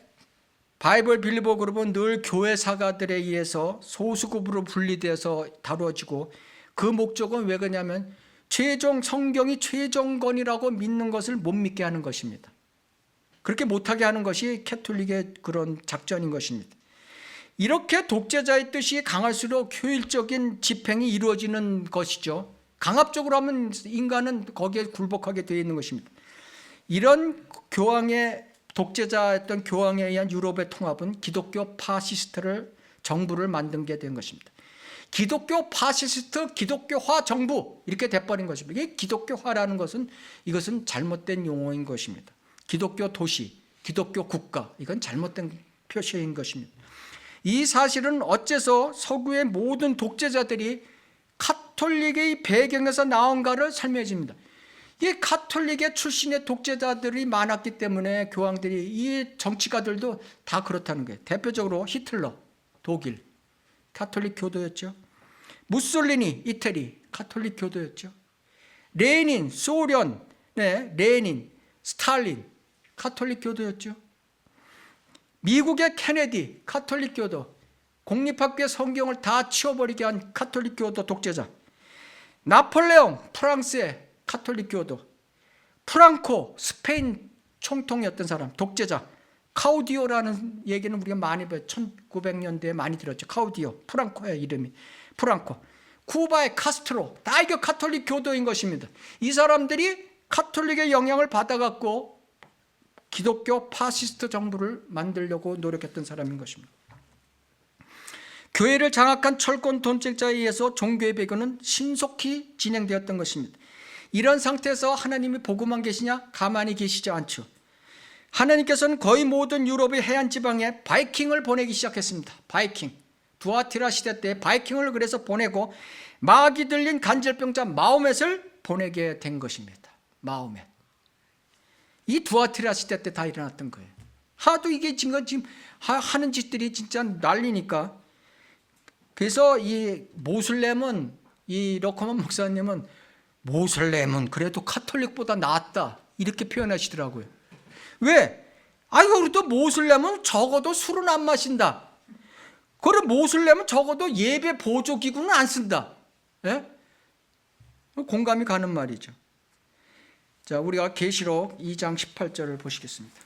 바이블 빌리버 그룹은 늘 교회 사가들에 의해서 소수급으로 분리돼서 다뤄지고, 그 목적은 왜 그러냐면 성경이 최종권이라고 믿는 것을 못 믿게 하는 것입니다. 그렇게 못하게 하는 것이 캐톨릭의 그런 작전인 것입니다. 이렇게 독재자의 뜻이 강할수록 효율적인 집행이 이루어지는 것이죠. 강압적으로 하면 인간은 거기에 굴복하게 되어 있는 것입니다. 이런 독재자였던 교황에 의한 유럽의 통합은 기독교 파시스트를 정부를 만든 게 된 것입니다. 기독교 파시스트, 기독교화 정부 이렇게 돼버린 것입니다. 이 기독교화라는 것은 이것은 잘못된 용어인 것입니다. 기독교 도시, 기독교 국가, 이건 잘못된 표시인 것입니다. 이 사실은 어째서 서구의 모든 독재자들이 가톨릭의 배경에서 나온가를 설명해 줍니다. 이 가톨릭의 출신의 독재자들이 많았기 때문에 교황들이, 이 정치가들도 다 그렇다는 거예요. 대표적으로 히틀러, 독일, 가톨릭 교도였죠. 무솔리니, 이태리, 가톨릭 교도였죠. 레닌, 소련, 레닌, 스탈린, 가톨릭 교도였죠. 미국의 케네디, 가톨릭 교도, 공립학교의 성경을 다 치워버리게 한 가톨릭 교도 독재자. 나폴레옹, 프랑스의 가톨릭 교도. 프랑코, 스페인 총통이었던 사람, 독재자. 카우디오라는 얘기는 우리가 많이 봐요. 1900년대에 많이 들었죠. 카우디오, 프랑코의 이름이. 프랑코. 쿠바의 카스트로, 다 이게 가톨릭 교도인 것입니다. 이 사람들이 가톨릭의 영향을 받아갖고 기독교 파시스트 정부를 만들려고 노력했던 사람인 것입니다. 교회를 장악한 철권 돈책자에 의해서 종교의 배교는 신속히 진행되었던 것입니다. 이런 상태에서 하나님이 보고만 계시냐? 가만히 계시지 않죠. 하나님께서는 거의 모든 유럽의 해안 지방에 바이킹을 보내기 시작했습니다. 바이킹. 두아티라 시대 때 바이킹을 그래서 보내고 마귀 들린 간질병자 마호멧을 보내게 된 것입니다. 마호멧. 이 두아티라 시대 때 다 일어났던 거예요. 하도 이게 지금 하는 짓들이 진짜 난리니까. 그래서 이 모슬렘은, 이 러커먼 목사님은 모슬렘은 그래도 카톨릭보다 낫다 이렇게 표현하시더라고요. 왜? 그래도 모슬렘은 적어도 술은 안 마신다. 그리고 모슬렘은 적어도 예배 보조기구는 안 쓴다. 공감이 가는 말이죠. 자, 우리가 계시록 2장 18절을 보시겠습니다.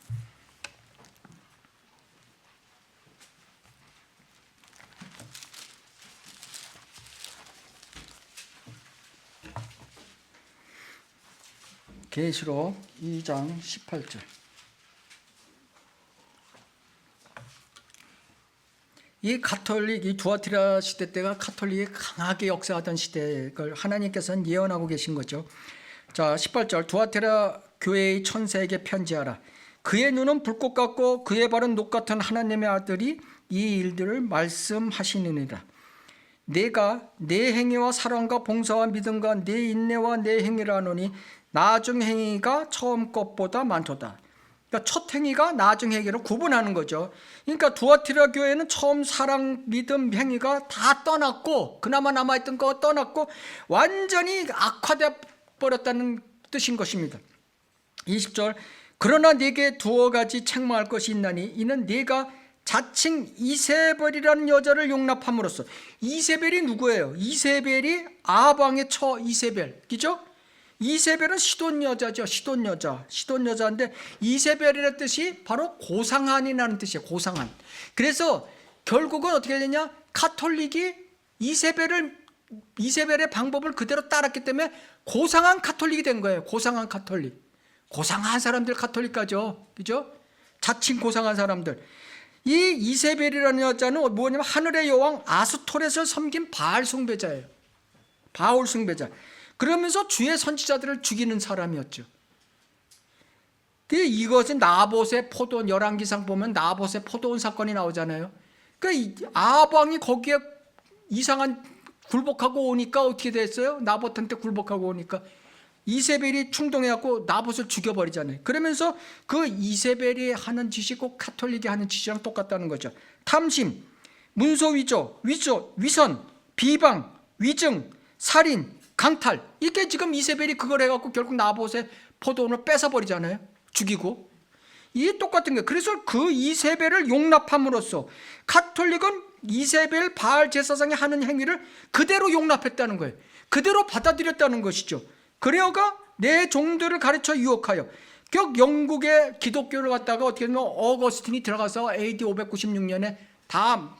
계시록 2장 18절. 이 가톨릭, 이 두아티라 시대 때가 가톨릭이 강하게 역사하던 시대에 그걸 하나님께서는 예언하고 계신 거죠. 자, 18절 두아티라 교회의 천사에게 편지하라. 그의 눈은 불꽃 같고 그의 발은 녹 같은 하나님의 아들이 이 일들을 말씀하시느니라. 내가 내 행위와 사랑과 봉사와 믿음과 내 인내와 내 행위를 하노니 나중 행위가 처음 것보다 많도다. 그러니까 첫 행위가 나중 행위를 구분하는 거죠. 그러니까 두아티라 교회는 처음 사랑, 믿음, 행위가 다 떠났고 그나마 남아있던 거 떠났고 완전히 악화돼 버렸다는 뜻인 것입니다. 20절 그러나 네게 두어 가지 책망할 것이 있나니 이는 네가 자칭 이세벨이라는 여자를 용납함으로써. 이세벨이 누구예요? 이세벨이 아방의 처 이세벨, 그죠? 이세벨은 시돈 여자죠. 시돈 여자인데 이세벨이라는 뜻이 바로 고상한이라는 뜻이에요. 고상한. 그래서 결국은 어떻게 되냐? 가톨릭이 이세벨의 방법을 그대로 따랐기 때문에 고상한 가톨릭이 된 거예요. 고상한 가톨릭. 고상한 사람들 가톨릭가죠. 그죠? 자칭 고상한 사람들. 이 이세벨이라는 여자는 뭐냐면 하늘의 여왕 아스토렛을 섬긴 바알 숭배자예요. 바알 숭배자. 그러면서 주의 선지자들을 죽이는 사람이었죠. 이것은 나봇의 포도원, 열왕기상 보면 나봇의 포도원 사건이 나오잖아요. 그러니까 아방이 거기에 이상한 굴복하고 오니까 어떻게 됐어요? 나봇한테 굴복하고 오니까 이세벨이 충동해갖고 나봇을 죽여버리잖아요. 그러면서 그 이세벨이 하는 짓이 꼭 가톨릭이 하는 짓이랑 똑같다는 거죠. 탐심, 문서위조, 위선, 비방, 위증, 살인, 강탈. 이게 지금 이세벨이 그걸 해갖고 결국 나봇의 포도원을 뺏어버리잖아요. 죽이고. 이게 똑같은 거예요. 그래서 그 이세벨을 용납함으로써 가톨릭은 이세벨 바알 제사장이 하는 행위를 그대로 용납했다는 거예요. 그대로 받아들였다는 것이죠. 그래어가 내 종들을 가르쳐 유혹하여. 영국의 기독교를 갖다가 어떻게 보면 어거스틴이 들어가서 AD 596년에 다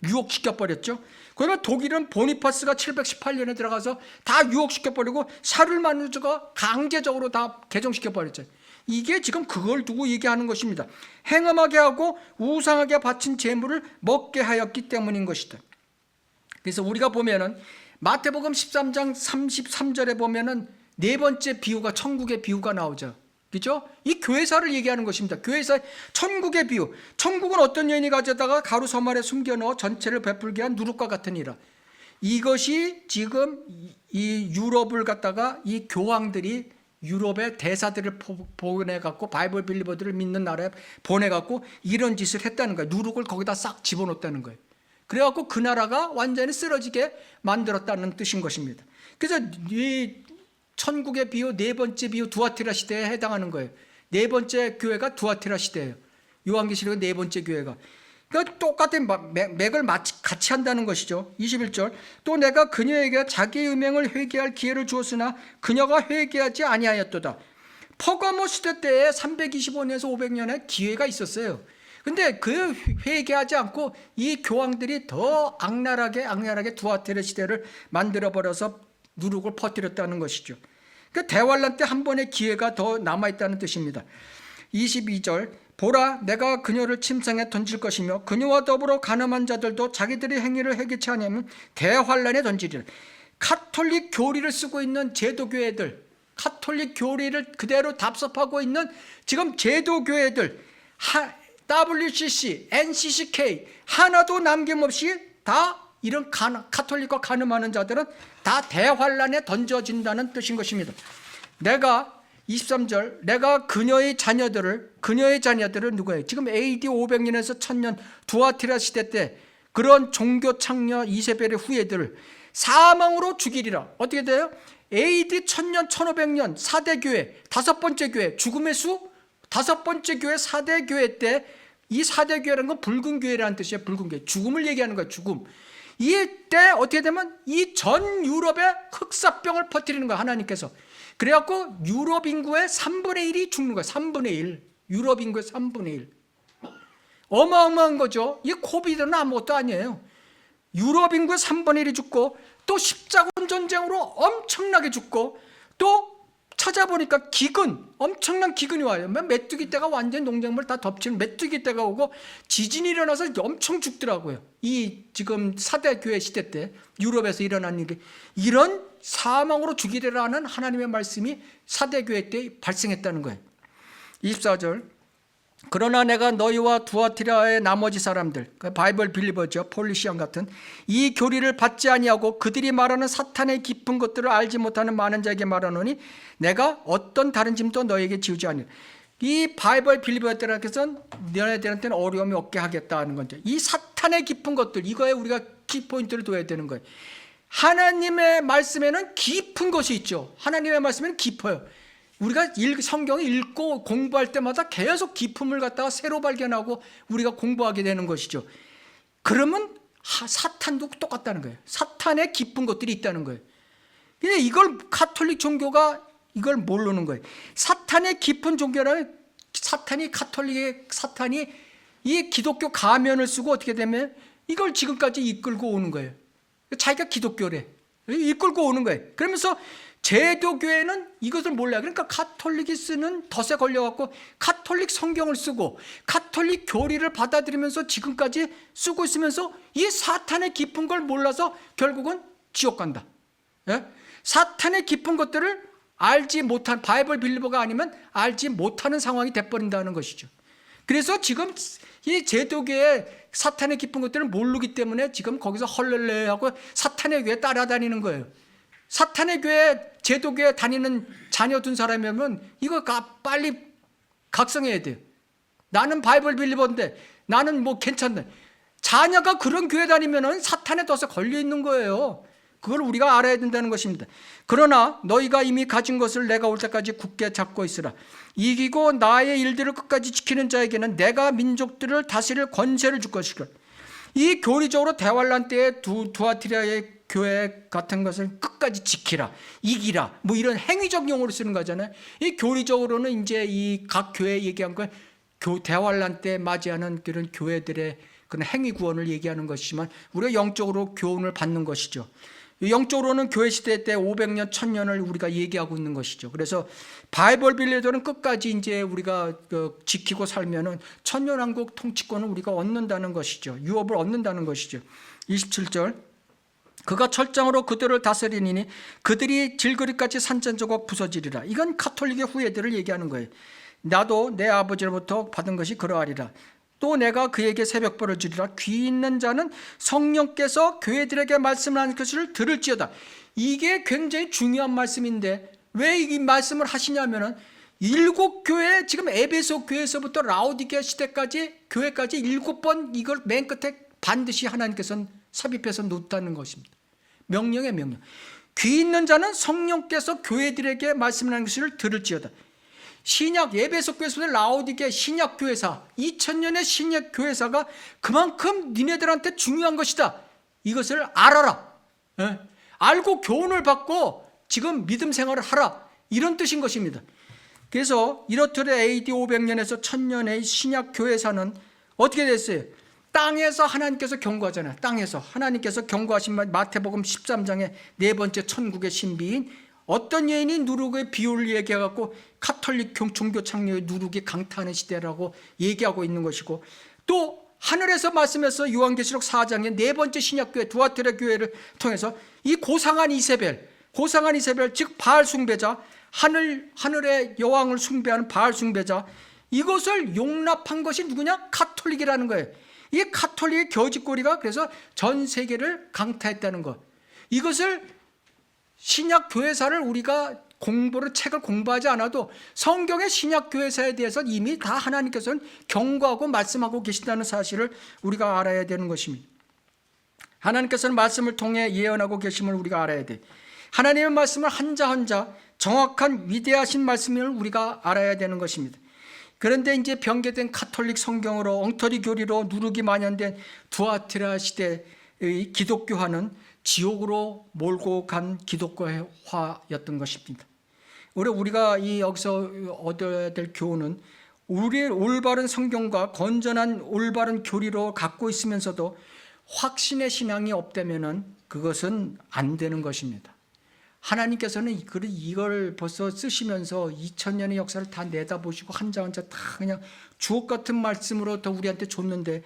유혹시켜버렸죠. 그러면 독일은 보니파스가 718년에 들어가서 다 유혹시켜버리고 샤를마누스가 강제적으로 다 개종시켜버렸죠. 이게 지금 그걸 두고 얘기하는 것입니다. 행음하게 하고 우상하게 바친 제물을 먹게 하였기 때문인 것이다. 그래서 우리가 보면은 마태복음 13장 33절에 보면은 네 번째 비유가 천국의 비유가 나오죠. 그죠? 이 교회사를 얘기하는 것입니다. 교회사 천국의 비유. 천국은 어떤 여인이 가져다가 가루 서말에 숨겨 넣어 전체를 베풀게 한 누룩과 같으니라. 이것이 지금 이 유럽을 갖다가 이 교황들이 유럽의 대사들을 보내갖고 바이블 빌리버들을 믿는 나라에 보내갖고 이런 짓을 했다는 거예요. 누룩을 거기다 싹 집어넣었다는 거예요. 그래갖고 그 나라가 완전히 쓰러지게 만들었다는 뜻인 것입니다. 그래서 이 천국의 비유, 네 번째 비유 두아티라 시대에 해당하는 거예요. 네 번째 교회가 두아티라 시대예요. 요한계시록의 네 번째 교회가. 그러니까 똑같은 맥을 같이 한다는 것이죠. 21절 또 내가 그녀에게 자기의 음행을 회개할 기회를 주었으나 그녀가 회개하지 아니하였도다. 퍼가모 시대 때에 325년에서 500년의 기회가 있었어요. 근데 그 회개하지 않고 이 교황들이 더 악랄하게 두아티라 시대를 만들어버려서 누룩을 퍼뜨렸다는 것이죠. 그 대환란 때 한 번의 기회가 더 남아있다는 뜻입니다. 22절 보라 내가 그녀를 침상에 던질 것이며 그녀와 더불어 가늠한 자들도 자기들의 행위를 회개치 아니하면 대환란에 던지리라. 가톨릭 교리를 쓰고 있는 제도교회들, 가톨릭 교리를 그대로 답습하고 있는 지금 제도교회들, WCC, NCCK 하나도 남김없이 다 이런 가톨릭과 가늠하는 자들은 다 대환란에 던져진다는 뜻인 것입니다. 내가 23절 내가 그녀의 자녀들을 누구예요? 지금 AD 500년에서 1000년 두아티라 시대 때 그런 종교 창녀 이세벨의 후예들을 사망으로 죽이리라. 어떻게 돼요? AD 1000년 1500년 4대 교회, 다섯 번째 교회, 죽음의 수 다섯 번째 교회 4대 교회 때 이 4대 교회라는 건 붉은 교회라는 뜻이에요. 붉은 교회. 죽음을 얘기하는 거예요. 죽음. 이때 어떻게 되면 이 전 유럽에 흑사병을 퍼뜨리는 거예요. 하나님께서. 그래갖고 유럽 인구의 3분의 1이 죽는 거예요. 3분의 1. 유럽 인구의 3분의 1. 어마어마한 거죠. 이 코비드는 아무것도 아니에요. 유럽 인구의 3분의 1이 죽고 또 십자군 전쟁으로 엄청나게 죽고 또 찾아보니까 기근, 엄청난 기근이 와요. 메뚜기 떼가 완전 농작물 다 덮치는 메뚜기 떼가 오고 지진이 일어나서 엄청 죽더라고요. 이 지금 4대 교회 시대 때 유럽에서 일어난 일이, 이런 사망으로 죽이리라는 하나님의 말씀이 4대 교회 때 발생했다는 거예요. 24절, 그러나 내가 너희와 두아티라의 나머지 사람들, 바이블 빌리버죠, 폴리시안 같은 이 교리를 받지 아니하고 그들이 말하는 사탄의 깊은 것들을 알지 못하는 많은 자에게 말하노니 내가 어떤 다른 짐도 너희에게 지우지 아니하리라. 이 바이블 빌리버들에게서는 너희들한테는 어려움이 없게 하겠다는 건데, 이 사탄의 깊은 것들, 이거에 우리가 키포인트를 둬야 되는 거예요. 하나님의 말씀에는 깊은 것이 있죠. 하나님의 말씀에는 깊어요. 우리가 성경을 읽고 공부할 때마다 계속 깊음을 갖다가 새로 발견하고 우리가 공부하게 되는 것이죠. 그러면 사탄도 똑같다는 거예요. 사탄의 깊은 것들이 있다는 거예요. 근데 이걸 가톨릭 종교가 이걸 모르는 거예요. 사탄의 깊은 종교라면 사탄이 이 기독교 가면을 쓰고 어떻게 되면 이걸 지금까지 이끌고 오는 거예요. 자기가 기독교래. 이끌고 오는 거예요. 그러면서 제도교회는 이것을 몰라요. 그러니까 가톨릭이 쓰는 덫에 걸려갖고 가톨릭 성경을 쓰고 가톨릭 교리를 받아들이면서 지금까지 쓰고 있으면서 이 사탄의 깊은 걸 몰라서 결국은 지옥 간다. 예? 사탄의 깊은 것들을 알지 못한, 바이블 빌리버가 아니면 알지 못하는 상황이 돼버린다는 것이죠. 그래서 지금 이 제도교의 사탄의 깊은 것들을 모르기 때문에 지금 거기서 헐렐레하고 사탄의 교회에 따라다니는 거예요. 사탄의 교회, 제도교회 다니는 자녀 둔 사람이면 이거 빨리 각성해야 돼요. 나는 바이블 빌리버인데 나는 뭐 괜찮네. 자녀가 그런 교회 다니면 사탄의 덫에 걸려 있는 거예요. 그걸 우리가 알아야 된다는 것입니다. 그러나 너희가 이미 가진 것을 내가 올 때까지 굳게 잡고 있으라. 이기고 나의 일들을 끝까지 지키는 자에게는 내가 민족들을 다스릴 권세를 줄 것이라. 이 교리적으로 대환란 때에 두아티라의 교회 같은 것을 끝까지 지키라, 이기라, 뭐 이런 행위적 용어로 쓰는 거잖아요. 이 교리적으로는 이제 이 각 교회 얘기한 건 대환란 때 맞이하는 그런 교회들의 그런 행위 구원을 얘기하는 것이지만 우리가 영적으로 교훈을 받는 것이죠. 영적으로는 교회 시대 때 500년, 1000년을 우리가 얘기하고 있는 것이죠. 그래서 바이블 빌리버는 끝까지 이제 우리가 지키고 살면은 천년왕국 통치권을 우리가 얻는다는 것이죠. 유업을 얻는다는 것이죠. 27절, 그가 철장으로 그들을 다스리니 그들이 질그릇같이 산산조각 부서지리라. 이건 가톨릭의 후예들을 얘기하는 거예요. 나도 내 아버지로부터 받은 것이 그러하리라. 또 내가 그에게 새벽벌을 주리라. 귀 있는 자는 성령께서 교회들에게 말씀하는 것을 들을지어다. 이게 굉장히 중요한 말씀인데 왜 이 말씀을 하시냐면은 7교회, 지금 에베소 교회에서부터 라오디게아 시대까지 교회까지 7번 이걸 맨 끝에 반드시 하나님께서는 삽입해서 놓다는 것입니다. 명령의 명령. 귀 있는 자는 성령께서 교회들에게 말씀하는 것을 들을지어다. 신약 에베소 교회에서 라오디게아 신약 교회사, 2000년의 신약 교회사가 그만큼 니네들한테 중요한 것이다. 이것을 알아라. 예? 알고 교훈을 받고 지금 믿음 생활을 하라. 이런 뜻인 것입니다. 그래서 이렇듯 AD 500년에서 1000년의 신약 교회사는 어떻게 됐어요? 땅에서 하나님께서 경고하잖아요. 땅에서 하나님께서 경고하신 말, 마태복음 13장의 네 번째 천국의 신비인 어떤 여인이 누룩의 비유를 얘기해갖고 가톨릭 종교 창녀의 누룩이 강타하는 시대라고 얘기하고 있는 것이고, 또 하늘에서 말씀해서 요한계시록 4장의 네 번째 신약교회 두아티라 교회를 통해서 이 고상한 이세벨, 즉 바알 숭배자, 하늘의 여왕을 숭배하는 바알 숭배자, 이것을 용납한 것이 누구냐? 가톨릭이라는 거예요. 이 가톨릭의 겨짓고리가 그래서 전 세계를 강타했다는 것. 이것을 신약 교회사를 우리가 책을 공부하지 않아도 성경의 신약 교회사에 대해서 이미 다 하나님께서는 경고하고 말씀하고 계신다는 사실을 우리가 알아야 되는 것입니다. 하나님께서는 말씀을 통해 예언하고 계심을 우리가 알아야 돼. 하나님의 말씀을 한자 한자 정확한 위대하신 말씀을 우리가 알아야 되는 것입니다. 그런데 이제 변개된 가톨릭 성경으로 엉터리 교리로 누룩이 만연된 두아티라 시대의 기독교화는 지옥으로 몰고 간 기독교화였던 것입니다. 우리가 여기서 얻어야 될 교훈은 우리의 올바른 성경과 건전한 올바른 교리로 갖고 있으면서도 확신의 신앙이 없다면 그것은 안 되는 것입니다. 하나님께서는 이걸 벌써 쓰시면서 2000년의 역사를 다 내다보시고 한 장 한 장 다 그냥 주옥 같은 말씀으로 더 우리한테 줬는데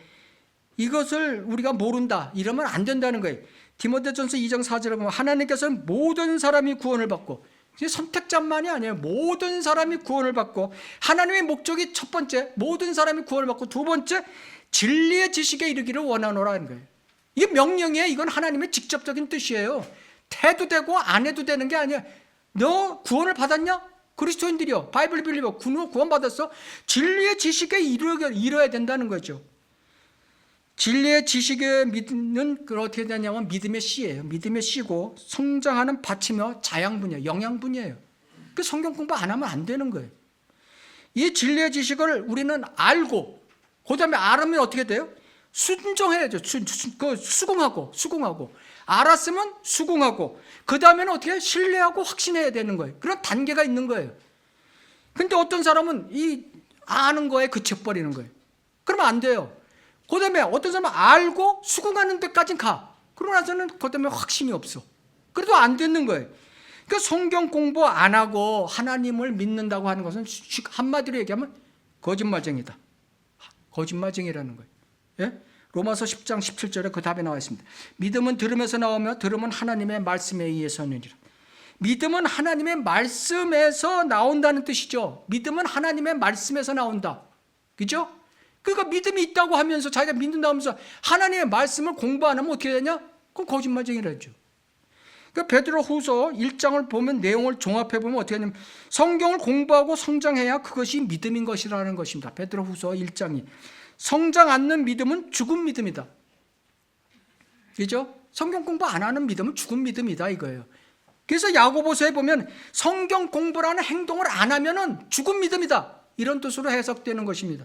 이것을 우리가 모른다 이러면 안 된다는 거예요. 디모데전서 2장 4절에 보면 하나님께서는 모든 사람이 구원을 받고, 선택자만이 아니에요. 모든 사람이 구원을 받고, 하나님의 목적이 첫 번째 모든 사람이 구원을 받고, 두 번째 진리의 지식에 이르기를 원하노라는 거예요. 이게 명령이에요. 이건 하나님의 직접적인 뜻이에요. 해도 되고 안 해도 되는 게 아니야. 너 구원을 받았냐? 그리스도인들이요, 바이블 빌리버 구원 받았어? 진리의 지식에 이뤄야 된다는 거죠. 진리의 지식의 믿는 어떻게 되냐면 믿음의 씨예요. 믿음의 씨고 성장하는 밭이며 자양분이에요. 영양분이에요. 그 성경 공부 안 하면 안 되는 거예요. 이 진리의 지식을 우리는 알고, 그 다음에 알으면 어떻게 돼요? 순종해야죠. 수긍하고 알았으면 수긍하고, 그 다음에는 어떻게 신뢰하고 확신해야 되는 거예요. 그런 단계가 있는 거예요. 근데 어떤 사람은 이 아는 거에 그쳐버리는 거예요. 그러면 안 돼요. 그 다음에 어떤 사람은 알고 수긍하는 데까지 가. 그러고 나서는 그 다음에 확신이 없어. 그래도 안 듣는 거예요. 그러니까 성경 공부 안 하고 하나님을 믿는다고 하는 것은 한마디로 얘기하면 거짓말쟁이다. 거짓말쟁이라는 거예요. 예? 로마서 10장 17절에 그 답이 나와 있습니다. 믿음은 들음에서 나오며 들음은 하나님의 말씀에 의해서느니라. 믿음은 하나님의 말씀에서 나온다는 뜻이죠. 믿음은 하나님의 말씀에서 나온다. 그죠? 그러니까 믿음이 있다고 하면서 자기가 믿는다고 하면서 하나님의 말씀을 공부 안 하면 어떻게 되냐? 그건 거짓말쟁이라죠. 그러니까 베드로후서 1장을 보면 내용을 종합해 보면 어떻게 되냐면 성경을 공부하고 성장해야 그것이 믿음인 것이라는 것입니다. 베드로후서 1장이 성장 않는 믿음은 죽은 믿음이다. 그죠? 성경 공부 안 하는 믿음은 죽은 믿음이다 이거예요. 그래서 야고보서에 보면 성경 공부라는 행동을 안 하면은 죽은 믿음이다, 이런 뜻으로 해석되는 것입니다.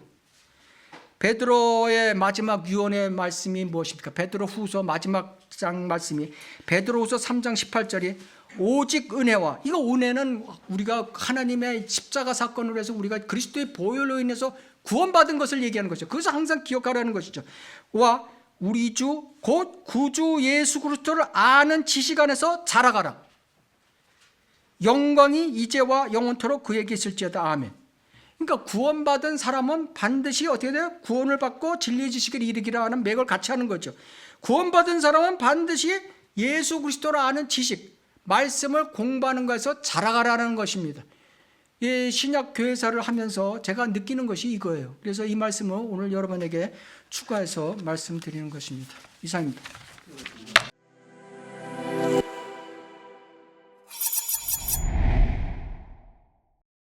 베드로의 마지막 유언의 말씀이 무엇입니까? 베드로후서 마지막 장 말씀이 베드로후서 3장 18절이 오직 은혜와, 이거 은혜는 우리가 하나님의 십자가 사건으로 해서 우리가 그리스도의 보혈로 인해서 구원받은 것을 얘기하는 것이죠. 그것을 항상 기억하라는 것이죠. 와 우리 주 곧 구주 예수 그리스도를 아는 지식 안에서 자라가라. 영광이 이제와 영원토록 그에게 있을지어다. 아멘. 그러니까 구원받은 사람은 반드시 어떻게 돼요? 구원을 받고 진리의 지식을 이르기라 하는 맥을 같이 하는 거죠. 구원받은 사람은 반드시 예수 그리스도를 아는 지식, 말씀을 공부하는 것에서 자라가라는 것입니다. 이 신약 교회사를 하면서 제가 느끼는 것이 이거예요. 그래서 이 말씀을 오늘 여러분에게 추가해서 말씀드리는 것입니다. 이상입니다.